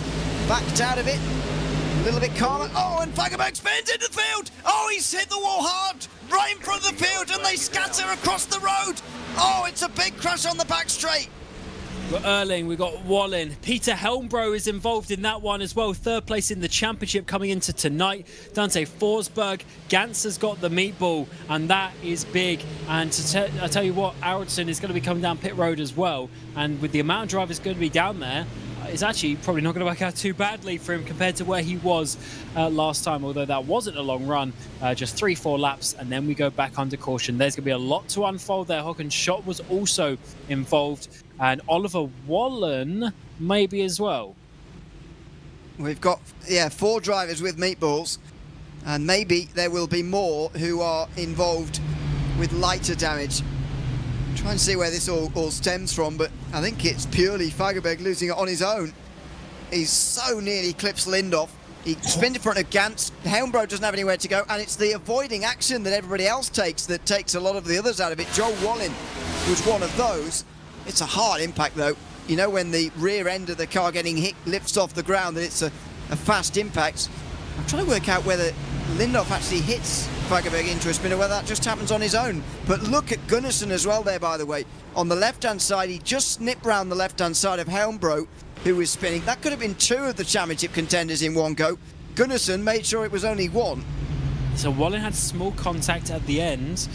backed out of it. A little bit calmer. Oh, and Fagerberg spins into the field. Oh, he's hit the wall hard, right in front of the field, and they scatter across the road. Oh, it's a big crash on the back straight. We've got Erling, we've got Bohlin. Peter Helmbro is involved in that one as well. 3rd place in the championship coming into tonight. Dante Forsberg. Gantz has got the meatball, and that is big. And I tell you what, Ericsson is going to be coming down pit road as well. And with the amount of drivers going to be down there, it's actually probably not going to work out too badly for him compared to where he was last time, although that wasn't a long run, just 3-4 laps, and then we go back under caution. There's going to be a lot to unfold there. Håkan Schott was also involved, and Oliver Wallen maybe as well. We've got, 4 drivers with meatballs, and maybe there will be more who are involved with lighter damage. Try and see where this all stems from, but I think it's purely Fagerberg losing it on his own. He's so nearly clips Lindhoff. He spins in front of Gantz. Helmbro doesn't have anywhere to go, and it's the avoiding action that everybody else takes that takes a lot of the others out of it. Joe Wallen was one of those. It's a hard impact, though. You know, when the rear end of the car getting hit lifts off the ground, and it's a fast impact. I'm trying to work out whether Lindhoff actually hits Fagerberg into a spin or whether that just happens on his own. But look at Gunnarsson as well there, by the way. On the left-hand side, he just snipped round the left-hand side of Helmbro, who was spinning. That could have been 2 of the championship contenders in one go. Gunnarsson made sure it was only 1. So Wallen had small contact at the end.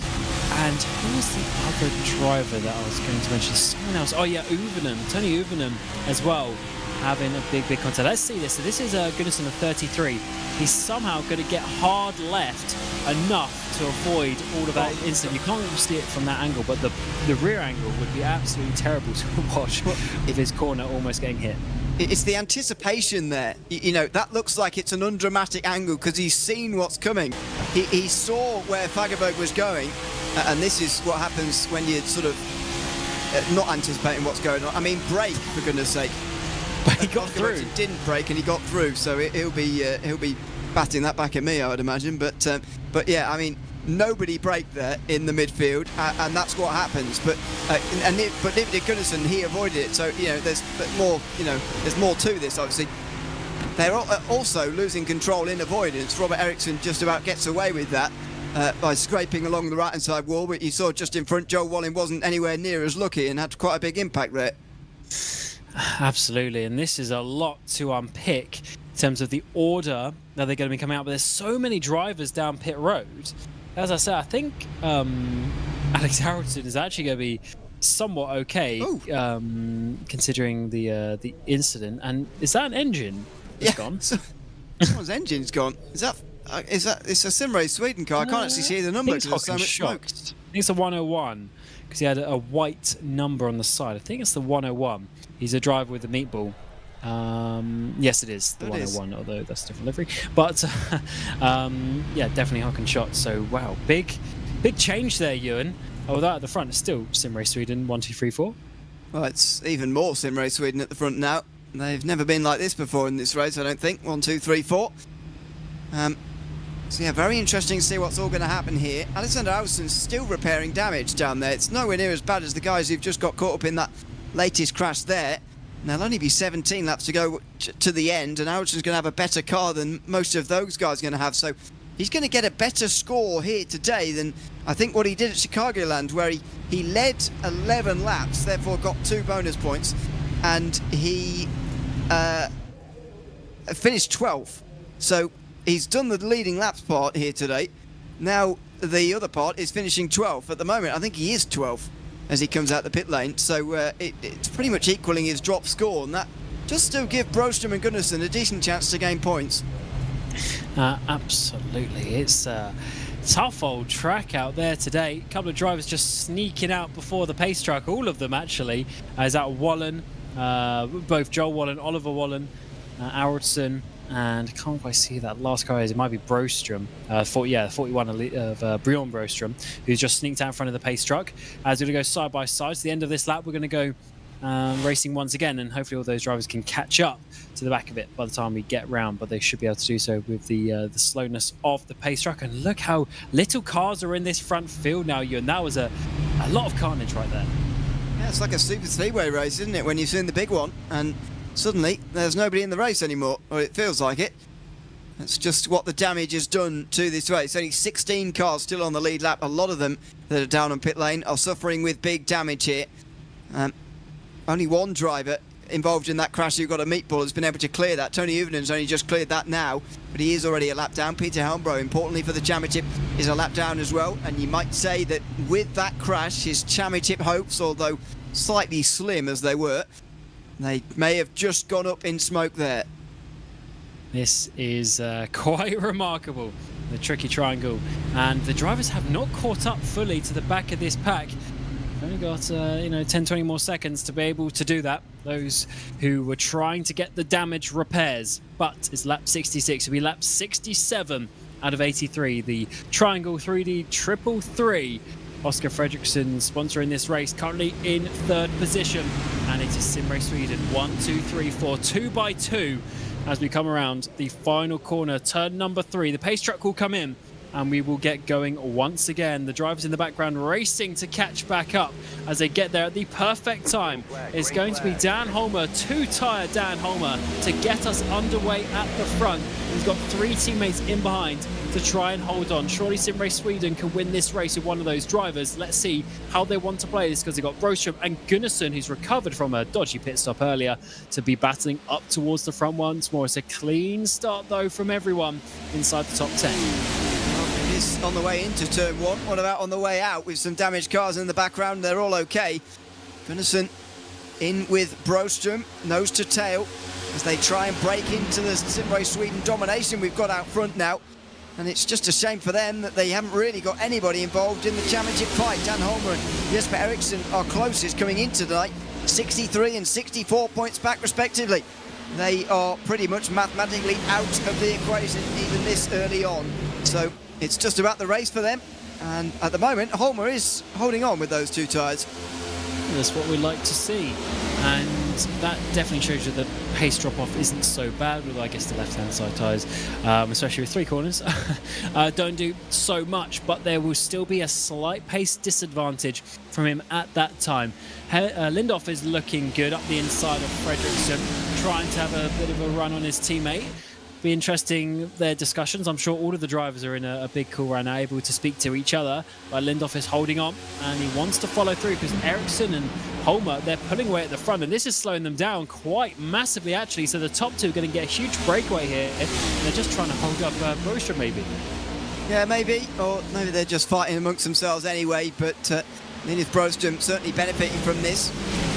And who was the other driver that I was going to mention? Someone else. Oh, yeah, Uvenum. Tony Uvenum as well, having a big contact. Let's see this. So this is Gunnarsson of 33. He's somehow going to get hard left enough to avoid all of that incident. You can't really see it from that angle, but the rear angle would be absolutely terrible to watch if his corner almost getting hit. It's the anticipation there. You know, that looks like it's an undramatic angle because he's seen what's coming. He saw where Fagerberg was going, and this is what happens when you're sort of not anticipating what's going on. I mean, brake, for goodness sake. But he got through. He didn't brake, and he got through, so he'll be batting that back at me, I would imagine. But yeah, I mean, nobody braked there in the midfield, and that's what happens. But neither did Gunnarsson. He avoided it. So you know, there's more. You know, there's more to this. Obviously, they're also losing control in avoidance. Robert Ericsson just about gets away with that by scraping along the right-hand side wall. But you saw just in front, Joe Wallen wasn't anywhere near as lucky and had quite a big impact there. Absolutely, and this is a lot to unpick in terms of the order that they're going to be coming out. But there's so many drivers down pit road. As I said, I think Alex Harrison is actually going to be somewhat okay, considering the incident. And is that an engine that's gone? Someone's engine's gone. Is that it's a Simrace Sweden car? I can't actually see the number because there's so much smoke. I think it's a 101 because he had a white number on the side. I think it's the 101. He's a driver with a meatball. Yes, it is the 101, although that's different livery. But yeah, definitely Hock and Shot. So wow, big change there, Ewan. Although at the front it's still Sim Race Sweden 1, 2, 3, 4. Well, it's even more Sim Race Sweden at the front now. They've never been like this before in this race, I don't think. 1, 2, 3, 4. So yeah, very interesting to see what's all going to happen here. Alexander Alson's still repairing damage down there. It's nowhere near as bad as the guys who've just got caught up in that latest crash there. And there'll only be 17 laps to go to the end, and Alson's going to have a better car than most of those guys are going to have. So he's going to get a better score here today than I think what he did at Chicagoland, where he led 11 laps, therefore got 2 bonus points, and he finished 12th. So he's done the leading laps part here today. Now the other part is finishing 12th. At the moment, I think he is 12th as he comes out the pit lane. So it's pretty much equaling his drop score, and that does still give Broström and Gunnarsson a decent chance to gain points. Absolutely. It's a tough old track out there today. A couple of drivers just sneaking out before the pace truck. All of them, actually. Is out Wallen, both Joel Wallen, Oliver Wallen, Aronson, and I can't quite see that last guy. It might be Broström, 41 of Bjorn Broström, who's just sneaked out in front of the pace truck. As we're going to go side by side to the end of this lap, we're going to go racing once again, and hopefully all those drivers can catch up to the back of it by the time we get round, but they should be able to do so with the slowness of the pace truck. And look how little cars are in this front field now, Ewan. That was a lot of carnage right there. Yeah, it's like a super speedway race, isn't it, when you've seen the big one and suddenly there's nobody in the race anymore, or it feels like it. That's just what the damage has done to this race. Only 16 cars still on the lead lap. A lot of them that are down on pit lane are suffering with big damage here. Only one driver involved in that crash who got a meatball has been able to clear that. Tony Uvenen's only just cleared that now, but he is already a lap down. Peter Helmbro, importantly for the championship, is a lap down as well, and you might say that with that crash, his championship hopes, although slightly slim as they were, they may have just gone up in smoke there. This is quite remarkable, the tricky triangle, and the drivers have not caught up fully to the back of this pack. Only got 10-20 more seconds to be able to do that. Those who were trying to get the damage repairs, but it's lap 66. It'll be lap 67 out of 83. The Triangel-3D 333. Oscar Fredriksson sponsoring this race, currently in 3rd position, and it is Sim Race Sweden 1, 2, 3, 4, 2 by 2 as we come around the final corner, turn number 3. The pace truck will come in, and we will get going once again. The drivers in the background racing to catch back up as they get there at the perfect time. It's going to be Dan Holmer, 2-tire Dan Holmer, to get us underway at the front. He's got 3 teammates in behind to try and hold on. Surely Sim Race Sweden can win this race with one of those drivers. Let's see how they want to play this, because they've got Broström and Gunnarsson, who's recovered from a dodgy pit stop earlier, to be battling up towards the front once more. It's a clean start, though, from everyone inside the top 10. It is on the way into turn 1. What about on the way out with some damaged cars in the background? They're all okay. Gunnarsson in with Broström, nose to tail, as they try and break into the Sim Race Sweden domination we've got out front now. And it's just a shame for them that they haven't really got anybody involved in the championship fight. Dan Holmer and Jesper Eriksson are closest coming into tonight, 63 and 64 points back respectively. They are pretty much mathematically out of the equation even this early on. So it's just about the race for them. And at the moment, Holmer is holding on with those 2 tyres. That's what we like to see. And that definitely shows you that the pace drop-off isn't so bad, with, I guess, the left-hand side tyres, especially with 3 corners, don't do so much, but there will still be a slight pace disadvantage from him at that time. Lindhoff is looking good up the inside of Fredriksson, trying to have a bit of a run on his teammate. Be interesting, their discussions. I'm sure all of the drivers are in a big call right now, able to speak to each other, but Lindhoff is holding on and he wants to follow through, because Eriksson and Holmer, they're pulling away at the front, and this is slowing them down quite massively actually. So the top 2 are going to get a huge breakaway here, and they're just trying to hold up Broström maybe. Yeah, maybe, or maybe they're just fighting amongst themselves anyway, but Linus Broström certainly benefiting from this.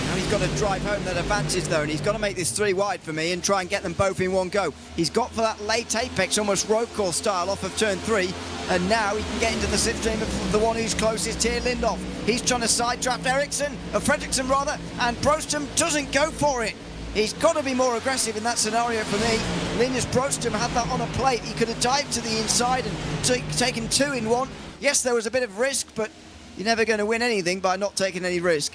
Now he's got to drive home that advantage though, and he's got to make this 3 wide for me and try and get them both in one go. He's got for that late apex, almost road course style off of turn 3, and now he can get into the slipstream of the one who's closest here, Lindhoff. He's trying to side draft Fredriksson rather, and Broström doesn't go for it. He's got to be more aggressive in that scenario for me. Linus Brostrom had that on a plate. He could have dived to the inside and taken 2 in 1. Yes, there was a bit of risk, but you're never going to win anything by not taking any risk.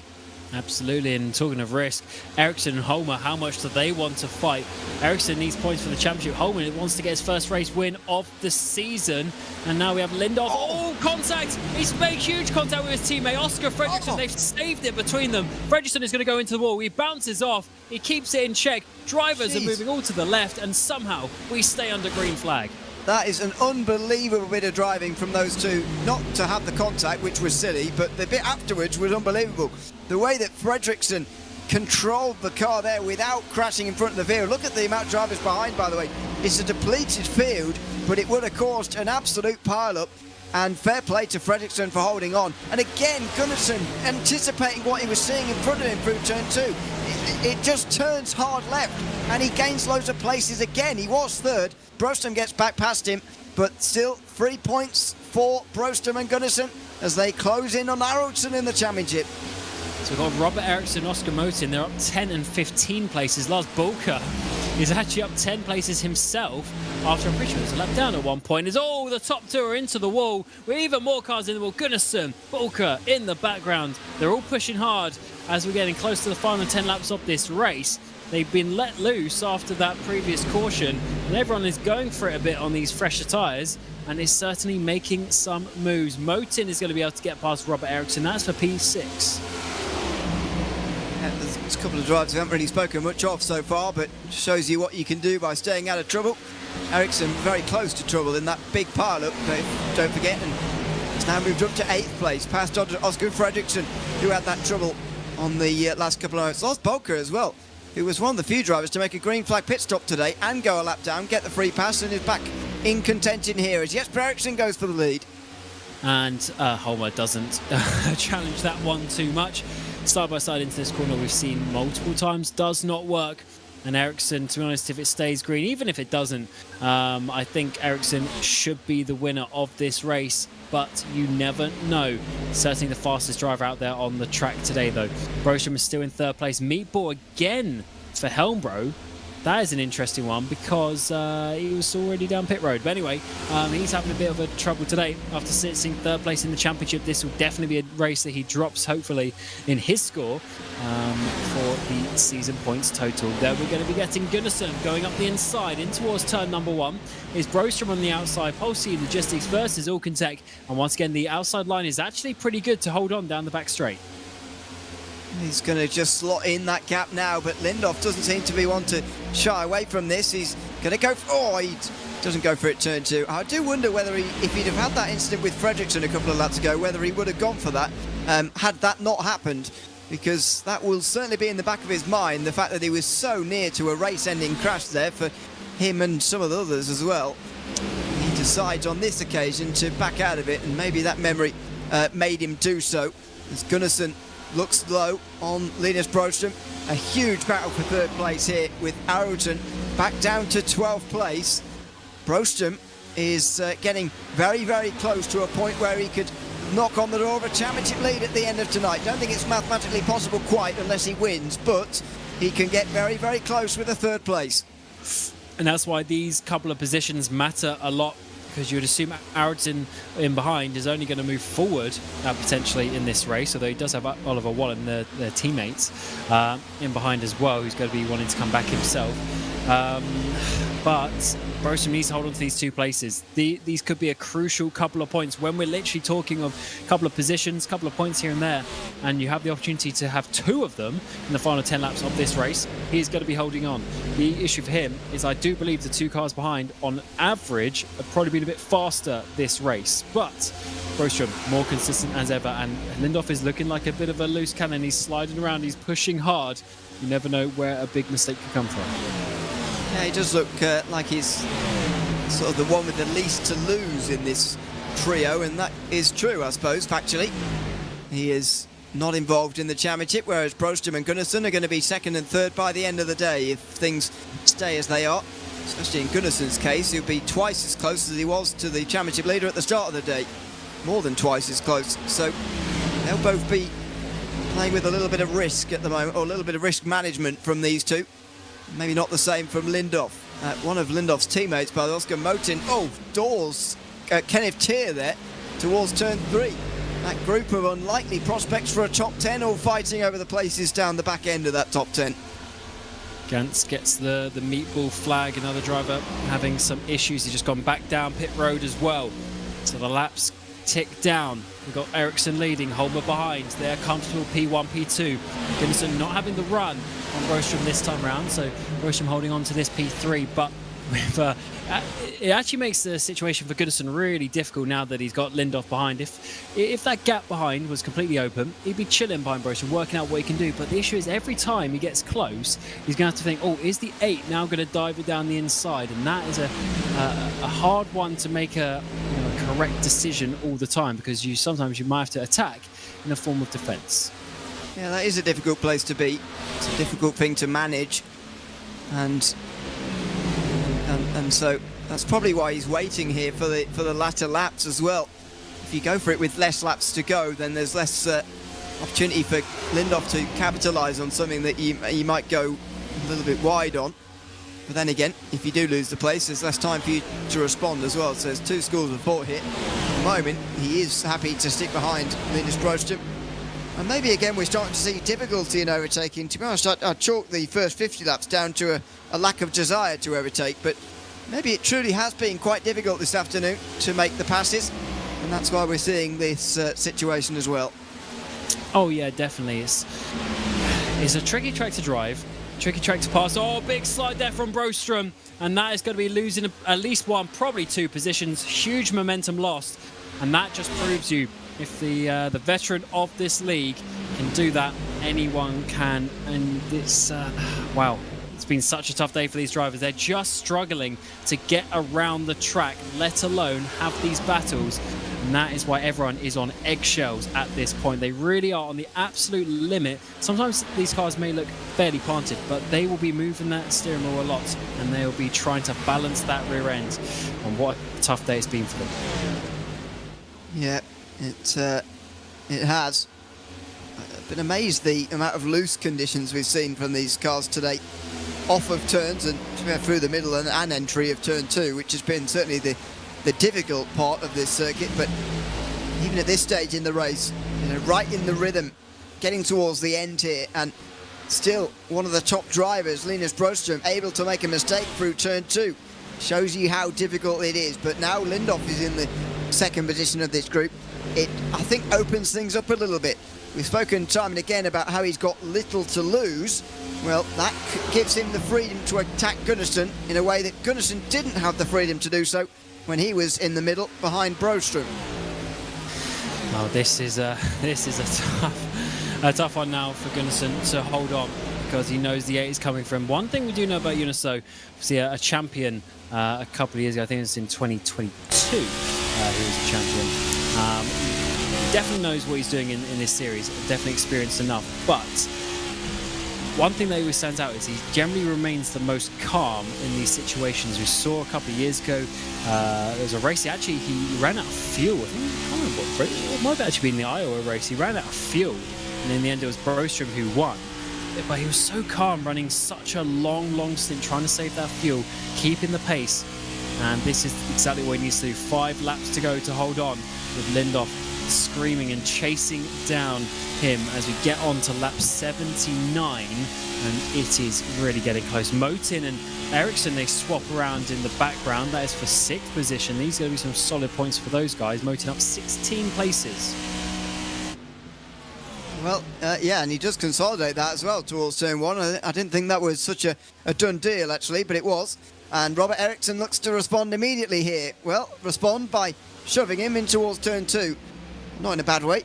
Absolutely, and talking of risk, Ericsson and Holmer, how much do they want to fight? Ericsson needs points for the championship. Holmer wants to get his first race win of the season. And now we have Lindorf. Oh, contact! He's made huge contact with his teammate, Oscar Fredriksson. They've saved it between them. Fredriksson is going to go into the wall. He bounces off. He keeps it in check. Drivers are moving all to the left, and somehow we stay under green flag. That is an unbelievable bit of driving from those two. Not to have the contact, which was silly, but the bit afterwards was unbelievable. The way that Fredriksson controlled the car there without crashing in front of the field. Look at the amount of drivers behind, by the way. It's a depleted field, but it would have caused an absolute pile-up. And fair play to Fredriksson for holding on. And again, Gunnarsson anticipating what he was seeing in front of him through turn 2. It just turns hard left, and he gains loads of places again. He was third. Brostrom gets back past him, but still 3 points for Brostrom and Gunnarsson as they close in on Aronson in the championship. So we've got Robert Eriksson, Oscar Motin. They're up 10 and 15 places. Lars Bulka is actually up 10 places himself after, I'm pretty sure, it was a lap down at one point. The top two are into the wall with even more cars in the wall. Gunnarsson, Bulka in the background. They're all pushing hard as we're getting close to the final 10 laps of this race. They've been let loose after that previous caution, and everyone is going for it a bit on these fresher tyres, and is certainly making some moves. Motin is going to be able to get past Robert Eriksson. That's for P6. Yeah, there's a couple of drivers we haven't really spoken much of so far, but shows you what you can do by staying out of trouble. Eriksson very close to trouble in that big pile-up, don't forget, and it's now moved up to 8th place, past Oscar Fredriksson, who had that trouble on the last couple of hours. Lars Bulka as well, who was one of the few drivers to make a green flag pit stop today and go a lap down, get the free pass, and is back in contention here as Jesper Eriksson goes for the lead. And Holmer doesn't challenge that one too much. Side by side into this corner we've seen multiple times, does not work. And Eriksson, to be honest, if it stays green, even if it doesn't, I think Eriksson should be the winner of this race, but you never know. Certainly the fastest driver out there on the track today, though. Brostrom is still in 3rd place. Meatball again for Helmbro. That is an interesting one because he was already down pit road. But anyway, he's having a bit of a trouble today after sitting 3rd place in the championship. This will definitely be a race that he drops, hopefully, in his score for the season points total. Then we're going to be getting Gunnarsson going up the inside in towards turn number 1. Is Brostrom on the outside? Polsky Logistics versus Alcantech. And once again, the outside line is actually pretty good to hold on down the back straight. He's going to just slot in that gap now, but Lindorf doesn't seem to be one to shy away from this. He's going to go for... he doesn't go for it turn 2. I do wonder whether if he'd have had that incident with Fredriksson a couple of laps ago, whether he would have gone for that had that not happened, because that will certainly be in the back of his mind, the fact that he was so near to a race-ending crash there for him and some of the others as well. He decides on this occasion to back out of it, and maybe that memory made him do so. As Gunnarsson looks low on Linus Brostrom. A huge battle for 3rd place here with Aronson back down to 12th place. Brostrom is getting very, very close to a point where he could knock on the door of a championship lead at the end of tonight. Don't think it's mathematically possible quite unless he wins, but he can get very, very close with a 3rd place. And that's why these couple of positions matter a lot, because you would assume Aronson in behind is only going to move forward potentially in this race, although he does have Oliver Wallen, their teammates, in behind as well, who's going to be wanting to come back himself. But Brostrom needs to hold on to these 2 places. These could be a crucial couple of points when we're literally talking of a couple of positions, a couple of points here and there, and you have the opportunity to have 2 of them in the final 10 laps of this race. He's going to be holding on. The issue for him is I do believe the 2 cars behind, on average, have probably been a bit faster this race. But Brostrom, more consistent as ever, and Lindorf is looking like a bit of a loose cannon. He's sliding around, he's pushing hard. You never know where a big mistake could come from. Yeah, he does look like he's sort of the one with the least to lose in this trio, and that is true, I suppose, factually. He is not involved in the championship, whereas Brostrom and Gunnarsson are going to be 2nd and 3rd by the end of the day if things stay as they are. Especially in Gunnarsson's case, he'll be twice as close as he was to the championship leader at the start of the day. More than twice as close. So they'll both be playing with a little bit of risk at the moment, or a little bit of risk management from these 2. Maybe not the same from Lindhoff. One of Lindhoff's teammates, by Oscar Motin. Oh, doors. Kenneth Tier there towards turn 3. That group of unlikely prospects for a top 10 all fighting over the places down the back end of that top 10. Gantz gets the meatball flag, another driver having some issues. He's just gone back down pit road as well. So the laps tick down. We've got Ericsson leading, Holmer behind. They're comfortable P1, P2. Gunnarsson not having the run on Rostrom this time round, so Rostrom holding on to this P3, but with, it actually makes the situation for Gunnarsson really difficult now that he's got Lindhoff behind. If that gap behind was completely open, he'd be chilling behind Rostrom, working out what he can do. But the issue is every time he gets close, he's going to have to think, oh, is the 8 now going to dive it down the inside? And that is a hard one to make a correct decision all the time, because sometimes you might have to attack in a form of defence. Yeah, that is a difficult place to be. It's a difficult thing to manage, and so that's probably why he's waiting here for the latter laps as well. If you go for it with less laps to go, then there's less opportunity for Lindhoff to capitalise on something that you might go a little bit wide on. But then again, if you do lose the place, there's less time for you to respond as well. So there's two schools of thought here. At the moment, he is happy to stick behind Linus Broström. And maybe again we're starting to see difficulty in overtaking. To be honest, I'd chalk the first 50 laps down to a lack of desire to overtake, but maybe it truly has been quite difficult this afternoon to make the passes, and that's why we're seeing this situation as well. Oh yeah, definitely. It's a tricky track to drive, tricky track to pass. Oh, big slide there from Broström, and that is going to be losing at least one, probably two positions. Huge momentum lost, and that just proves you, if the veteran of this league can do that, anyone can. And it's wow, it's been such a tough day for these drivers. They're just struggling to get around the track, let alone have these battles. And that is why everyone is on eggshells at this point. They really are on the absolute limit. Sometimes these cars may look fairly planted, but they will be moving that steering wheel a lot, and they'll be trying to balance that rear end. And what a tough day it's been for them. Yeah. It has. I've been amazed the amount of loose conditions we've seen from these cars today, off of turns and through the middle and entry of turn 2, which has been certainly the difficult part of this circuit. But even at this stage in the race, right in the rhythm, getting towards the end here, and still one of the top drivers, Linus Broström, able to make a mistake through turn 2. Shows you how difficult it is. But now Lindhoff is in the second position of this group. It, I think, opens things up a little bit. We've spoken time and again about how he's got little to lose. Well, that gives him the freedom to attack Gunnarsson in a way that Gunnarsson didn't have the freedom to do so when he was in the middle behind Broström. Oh, this is a tough one now for Gunnarsson to hold on, because he knows the 8 is coming from. One thing we do know about Jonas, though, obviously a champion a couple of years ago, I think it was in 2022, he was a champion. Definitely knows what he's doing in this series, definitely experienced enough. But one thing that always stands out is he generally remains the most calm in these situations. We saw a couple of years ago, there was a race, he ran out of fuel. I can't remember what race, it might have actually been the Iowa race. He ran out of fuel, and in the end it was Broström who won. But he was so calm, running such a long stint, trying to save that fuel, keeping the pace. And this is exactly what he needs to do. 5 laps to go to hold on, with Lindhoff screaming and chasing down him as we get on to lap 79, and it is really getting close. Motin and Ericsson, they swap around in the background. That is for 6th position. These are going to be some solid points for those guys. Motin up 16 places. Well, yeah, and he does consolidate that as well towards turn 1. I didn't think that was such a done deal, actually, but it was. And Robert Ericsson looks to respond immediately here. Well, respond by shoving him in towards turn 2. Not in a bad way.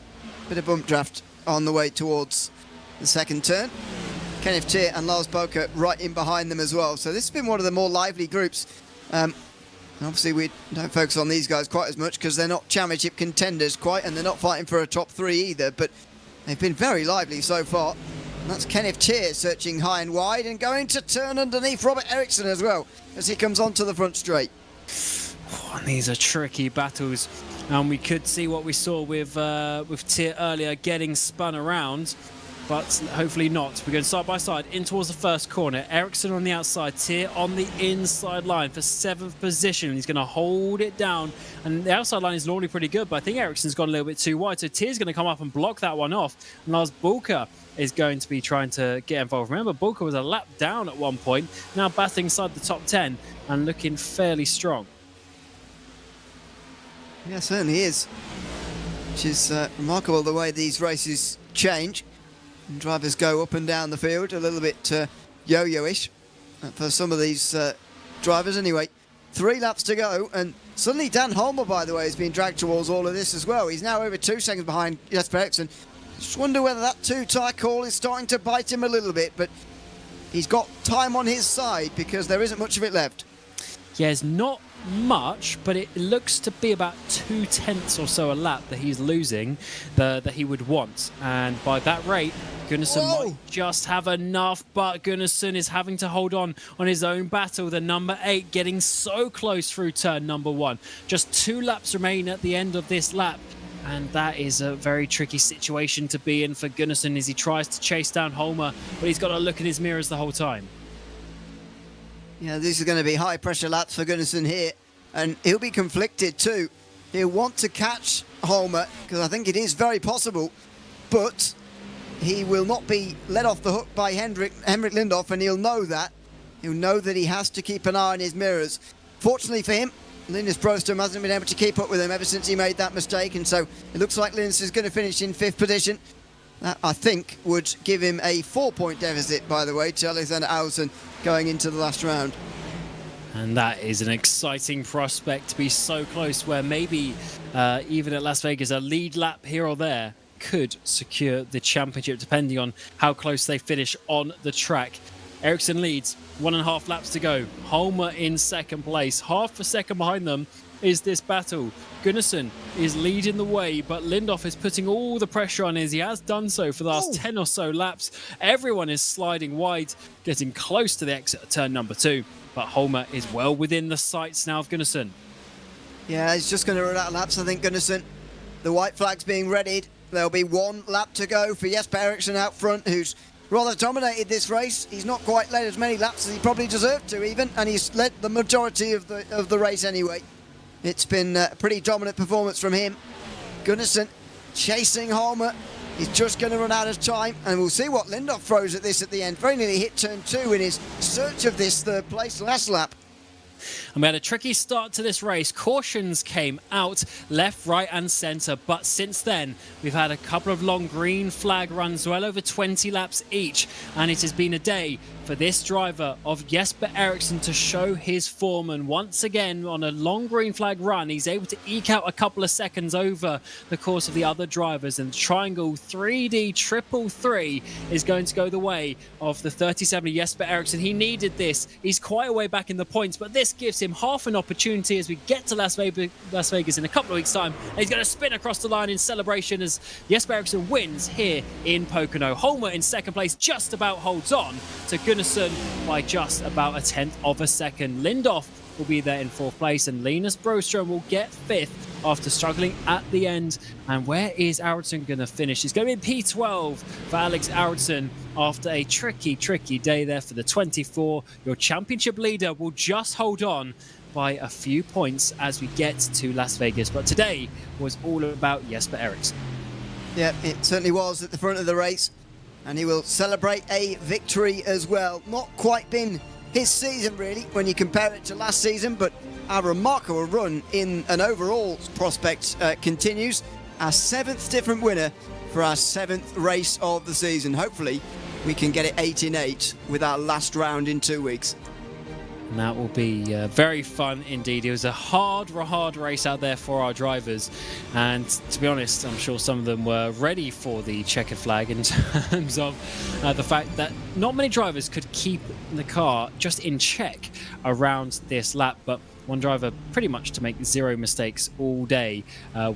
Bit of bump draft on the way towards the second turn. Kenneth Tier and Lars Boker right in behind them as well. So this has been one of the more lively groups. And obviously we don't focus on these guys quite as much because they're not championship contenders quite, and they're not fighting for a top 3 either. But they've been very lively so far. And that's Kenneth Tier searching high and wide and going to turn underneath Robert Ericsson as well as he comes onto the front straight. Oh, and these are tricky battles, and we could see what we saw with Tier earlier, getting spun around. but hopefully not. We're going side by side in towards the first corner. Ericsson on the outside, Tyr on the inside line for 7th position. He's going to hold it down, and the outside line is normally pretty good, but I think Ericsson's gone a little bit too wide, so Tyr's going to come up and block that one off, and Lars Bulka is going to be trying to get involved. Remember, Bulka was a lap down at one point, now battling inside the top 10 and looking fairly strong. Yeah, certainly is. Which is remarkable the way these races change. And drivers go up and down the field a little bit yo-yo-ish for some of these drivers anyway. 3 laps to go, and suddenly Dan Holmer, by the way, has been dragged towards all of this as well. He's now over 2 seconds behind Jesper Eriksson. Just wonder whether that 2-tyre call is starting to bite him a little bit, but he's got time on his side because there isn't much of it left. Yeah, it's not much, but it looks to be about 2/10 or so a lap that he's losing that he would want, and by that rate Gunnarsson might just have enough, but Gunnarsson is having to hold on his own battle. The number 8 getting so close through turn number 1. Just 2 laps remain at the end of this lap, and that is a very tricky situation to be in for Gunnarsson as he tries to chase down Holmer, but he's got to look in his mirrors the whole time. Yeah, these are going to be high-pressure laps for Gunnarsson here, and he'll be conflicted too. He'll want to catch Holmer, because I think it is very possible, but he will not be let off the hook by Henrik Lindhoff, and he'll know that. He'll know that he has to keep an eye on his mirrors. Fortunately for him, Linus Broström hasn't been able to keep up with him ever since he made that mistake, and so it looks like Linus is going to finish in 5th position. That, I think, would give him a 4-point deficit, by the way, to Alexander Alsen going into the last round. And that is an exciting prospect to be so close, where maybe even at Las Vegas, a lead lap here or there could secure the championship, depending on how close they finish on the track. Ericsson leads, 1.5 laps to go. Holmer in 2nd place. Half a second behind them is this battle. Gunnarsson is leading the way, but Lindhoff is putting all the pressure on, as he has done so for the last 10 or so laps. Everyone is sliding wide, getting close to the exit of turn number 2, but Holmer is well within the sights now of Gunnarsson. Yeah, he's just going to run out of laps, I think, Gunnarsson. The white flag's being readied. There'll be 1 lap to go for Jesper Eriksson out front, who's rather dominated this race. He's not quite led as many laps as he probably deserved to even, and he's led the majority of the race anyway. It's been a pretty dominant performance from him. Gunnarsson chasing Holmer. He's just going to run out of time, and we'll see what Lindhoff throws at this at the end. Very nearly hit turn 2 in his search of this 3rd place last lap. And we had a tricky start to this race. Cautions came out left, right and centre, but since then we've had a couple of long green flag runs, well over 20 laps each, and it has been a day for this driver of Jesper Eriksson to show his form, and once again on a long green flag run he's able to eke out a couple of seconds over the course of the other drivers, and Triangel-3D 333 is going to go the way of the 37 Jesper Eriksson. He needed this. He's quite a way back in the points, but this gives him half an opportunity as we get to Las Vegas in a couple of weeks' time. And he's going to spin across the line in celebration as Jesper Eriksson wins here in Pocono. Holmer in 2nd place just about holds on to Gunnarsson by just about 1/10 of a second. Lindhoff will be there in 4th place, and Linus Broström will get 5th after struggling at the end. And where is Eriksson going to finish? He's going to be P12 for Alex Eriksson after a tricky day there for the 24. Your championship leader will just hold on by a few points as we get to Las Vegas. But today was all about Jesper Eriksson. Yeah, it certainly was at the front of the race, and he will celebrate a victory as well. Not quite been his season really when you compare it to last season, but our remarkable run in an overall prospect continues. Our 7th different winner for our 7th race of the season. Hopefully we can get it 8 in 8 with our last round in 2 weeks. And that will be very fun indeed. It was a hard race out there for our drivers, and to be honest, I'm sure some of them were ready for the checkered flag in terms of the fact that not many drivers could keep the car just in check around this lap, but one driver pretty much to make 0 mistakes all day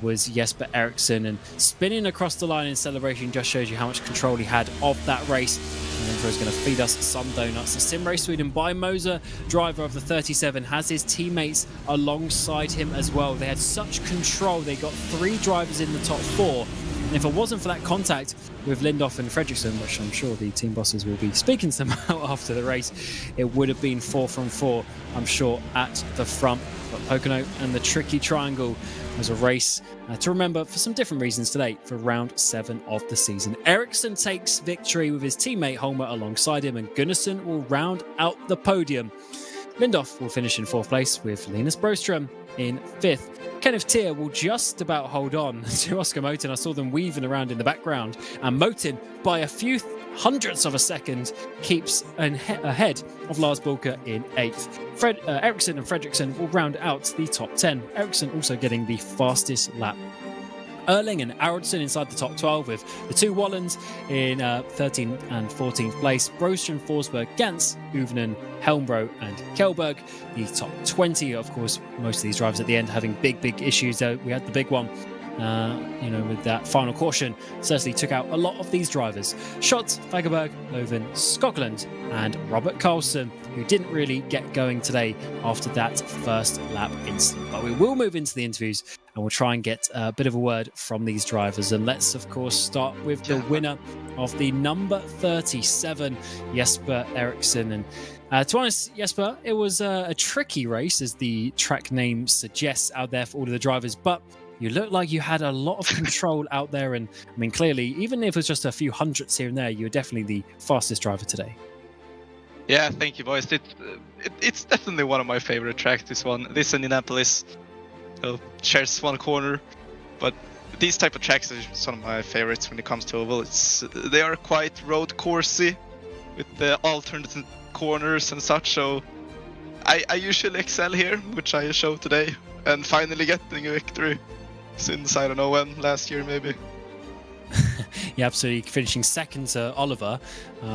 was Jesper Eriksson, and spinning across the line in celebration just shows you how much control he had of that race. And Andrew's going to feed us some donuts. The Sim Race Sweden by Moser, driver of the 37, has his teammates alongside him as well. They had such control. They got 3 drivers in the top 4 And if it wasn't for that contact with Lindhoff and Fredriksson, which I'm sure the team bosses will be speaking to them about after the race, it would have been 4 from 4, I'm sure, at the front. But Pocono and the tricky triangle was a race to remember for some different reasons today for round 7 of the season. Ericsson takes victory with his teammate Holmer alongside him, and Gunnarsson will round out the podium. Lindhoff will finish in 4th place with Linus Broström in 5th. Kenneth Tier will just about hold on to Oscar Motin. I saw them weaving around in the background, and Motin, by a few hundredths of a second, keeps ahead of Lars Bulker in 8th. Ericsson and Fredriksson will round out the top 10. Ericsson also getting the fastest lap. Erling and Aronson inside the top 12, with the two Wallens in 13th and 14th place. Broström, Forsberg, Gantz, Uvenen, Helmbro and Kjellberg. The top 20, of course, most of these drivers at the end having big issues. We had the big one, with that final caution, certainly took out a lot of these drivers. Schott, Fagerberg, Loven, Skogland and Robert Karlsson, who didn't really get going today after that first lap incident. But we will move into the interviews and we'll try and get a bit of a word from these drivers. And let's, of course, start with the winner of the number 37, Jesper Eriksson. And to be honest, Jesper, it was a tricky race, as the track name suggests, out there for all of the drivers. But you looked like you had a lot of control out there. And I mean, clearly, even if it was just a few hundredths here and there, you were definitely the fastest driver today. Yeah, thank you, boys. It's definitely one of my favorite tracks, this one. This Indianapolis shares one corner, but these type of tracks are some of my favorites when it comes to oval. They are quite road coursey with the alternate corners and such, so I usually excel here, which I showed today, and finally getting a victory since, I don't know when, last year maybe. Yeah, absolutely. Finishing second to Oliver,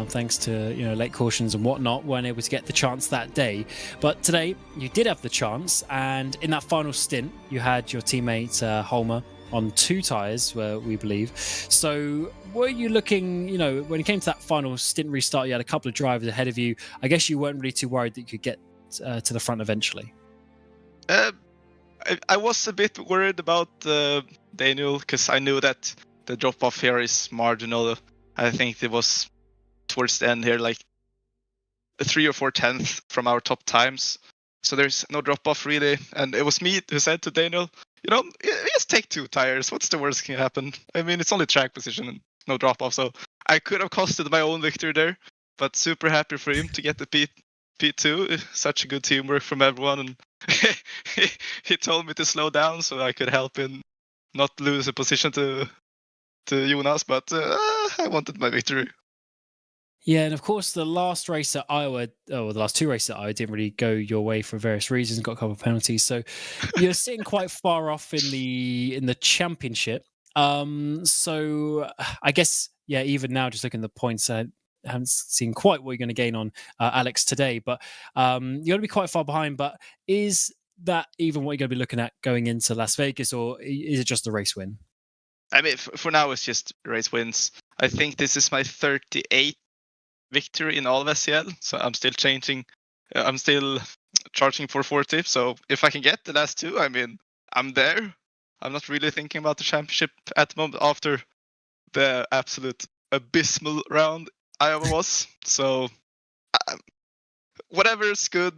thanks to late cautions and whatnot, weren't able to get the chance that day. But today you did have the chance, and in that final stint, you had your teammate Holmer on 2 tyres, we believe. So were you looking, when it came to that final stint restart, you had a couple of drivers ahead of you. I guess you weren't really too worried that you could get to the front eventually. I was a bit worried about Daniel, because I knew that the drop-off here is marginal. I think it was towards the end here, like 3 or 4 tenths from our top times. So there's no drop-off really. And it was me who said to Daniel, just take 2 tires. What's the worst can happen? I mean, it's only track position and no drop-off. So I could have costed my own victory there. But super happy for him to get the P2. Such a good teamwork from everyone. And he told me to slow down so I could help him not lose a position to Jonas, but I wanted my victory. Yeah, and of course the last race at Iowa, the last 2 races at Iowa didn't really go your way for various reasons, got a couple of penalties, so you're sitting quite far off in the championship. So I guess, yeah, even now just looking at the points, I haven't seen quite what you're going to gain on Alex today, but you're going to be quite far behind. But is that even what you're going to be looking at going into Las Vegas, or is it just a race win? I mean, for now, it's just race wins. I think this is my 38th victory in all of SCL, so I'm still changing. I'm still charging for 40. So if I can get the last 2, I mean, I'm there. I'm not really thinking about the championship at the moment after the absolute abysmal round Iowa was. So whatever's good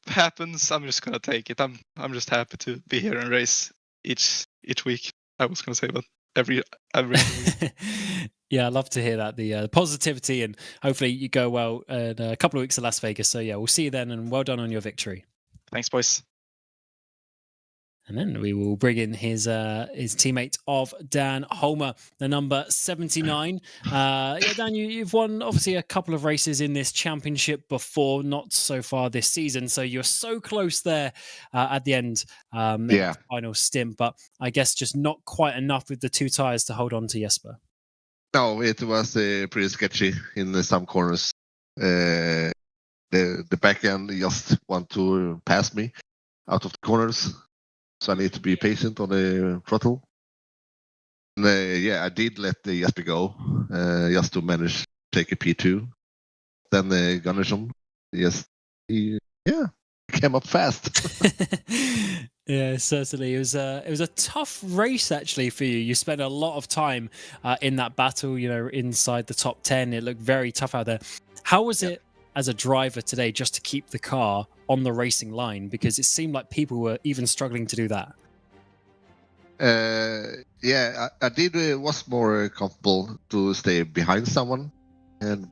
happens, I'm just gonna take it. I'm just happy to be here and race each week. I was gonna say, but every week. Yeah, I love to hear that, the positivity, and hopefully you go well in a couple of weeks at Las Vegas. So yeah, we'll see you then, and well done on your victory. Thanks, boys. And then we will bring in his teammate of Dan Holmer, the number 79. Dan, you've won obviously a couple of races in this championship before, not so far this season. So you're so close there at the end, the final stint. But I guess just not quite enough with the 2 tires to hold on to Jesper. No, it was pretty sketchy in some corners. The back end just want to pass me out of the corners. So I need to be patient on the throttle. And, I did let the Jesper go just to manage to take a P2. Then Gunnarsson, he came up fast. Yeah, certainly. It was a tough race actually for you. You spent a lot of time in that battle, you know, inside the top 10. It looked very tough out there. How was it as a driver today just to keep the car on the racing line? Because it seemed like people were even struggling to do that. Yeah, I did was more comfortable to stay behind someone and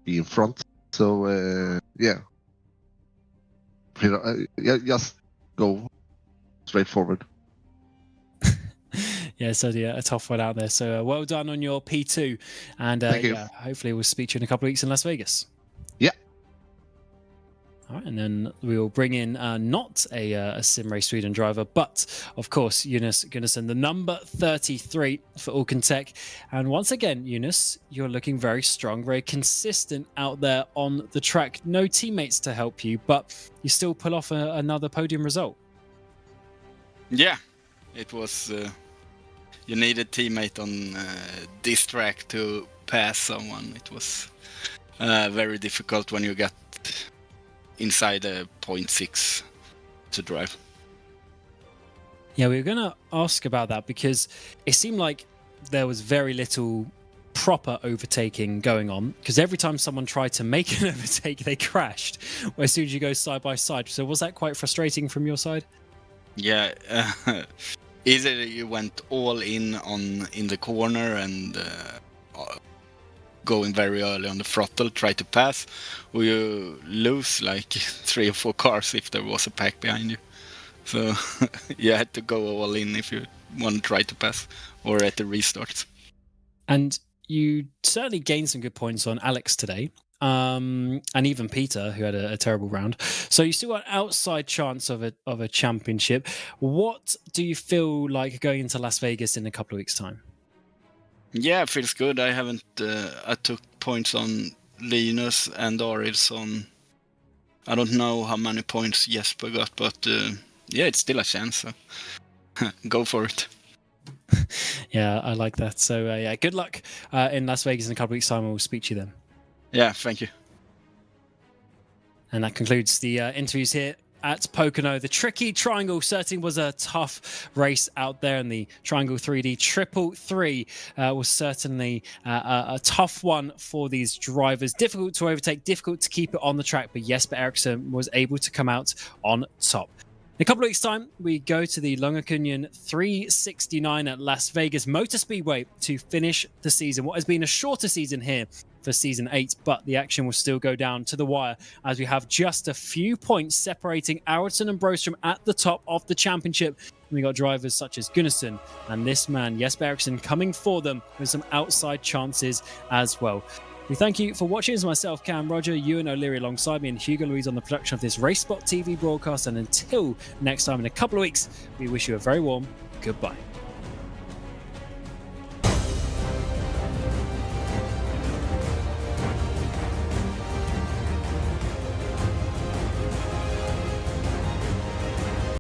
be in front. So yeah, you know, yeah, just go straight forward. Yeah, so yeah, a tough one out there. So well done on your P2, and Thank you. yeah, hopefully we'll speak to you in a couple of weeks in Las Vegas. Yeah. All right, and then we will bring in not a Sim Race Sweden driver, but of course Jonas Gunnarsson, the number 33 for Alken Tech. And once again, Jonas, you're looking very strong, very consistent out there on the track. No teammates to help you, but you still pull off another podium result. Yeah, it was. You need a teammate on this track to pass someone. It was very difficult when you got inside a 0.6 to drive. Yeah, we were going to ask about that because it seemed like there was very little proper overtaking going on, because every time someone tried to make an overtake, they crashed as soon as you go side by side. So was that quite frustrating from your side? Yeah, either you went all in the corner and going very early on the throttle, try to pass, or you lose like 3 or 4 cars if there was a pack behind you. So you had to go all in if you want to try to pass, or at the restarts. And you certainly gained some good points on Alex today. And even Peter, who had a terrible round. So you still got an outside chance of a championship. What do you feel like going into Las Vegas in a couple of weeks' time? Yeah, it feels good. I haven't. I took points on Linus and Arilson. I don't know how many points Jesper got, but yeah, it's still a chance. So go for it. Yeah, I like that. So yeah, good luck in Las Vegas in a couple of weeks' time. We'll speak to you then. Yeah, thank you. And that concludes the interviews here at Pocono. The tricky triangle certainly was a tough race out there, and the Triangel-3D 333 was certainly a tough one for these drivers. Difficult to overtake, difficult to keep it on the track, but Jesper Eriksson was able to come out on top. In a couple of weeks' time, we go to the Långakungen 369 at Las Vegas Motor Speedway to finish the season. What has been a shorter season here for Season 8, but the action will still go down to the wire as we have just a few points separating Araton and Broström at the top of the championship. We got drivers such as Gunnarsson and this man, Jesper Eriksson, coming for them with some outside chances as well. We thank you for watching. As myself, Cam, Roger, Ewan O'Leary alongside me, and Hugo Louise on the production of this RaceSpotTV broadcast. And until next time in a couple of weeks, we wish you a very warm goodbye.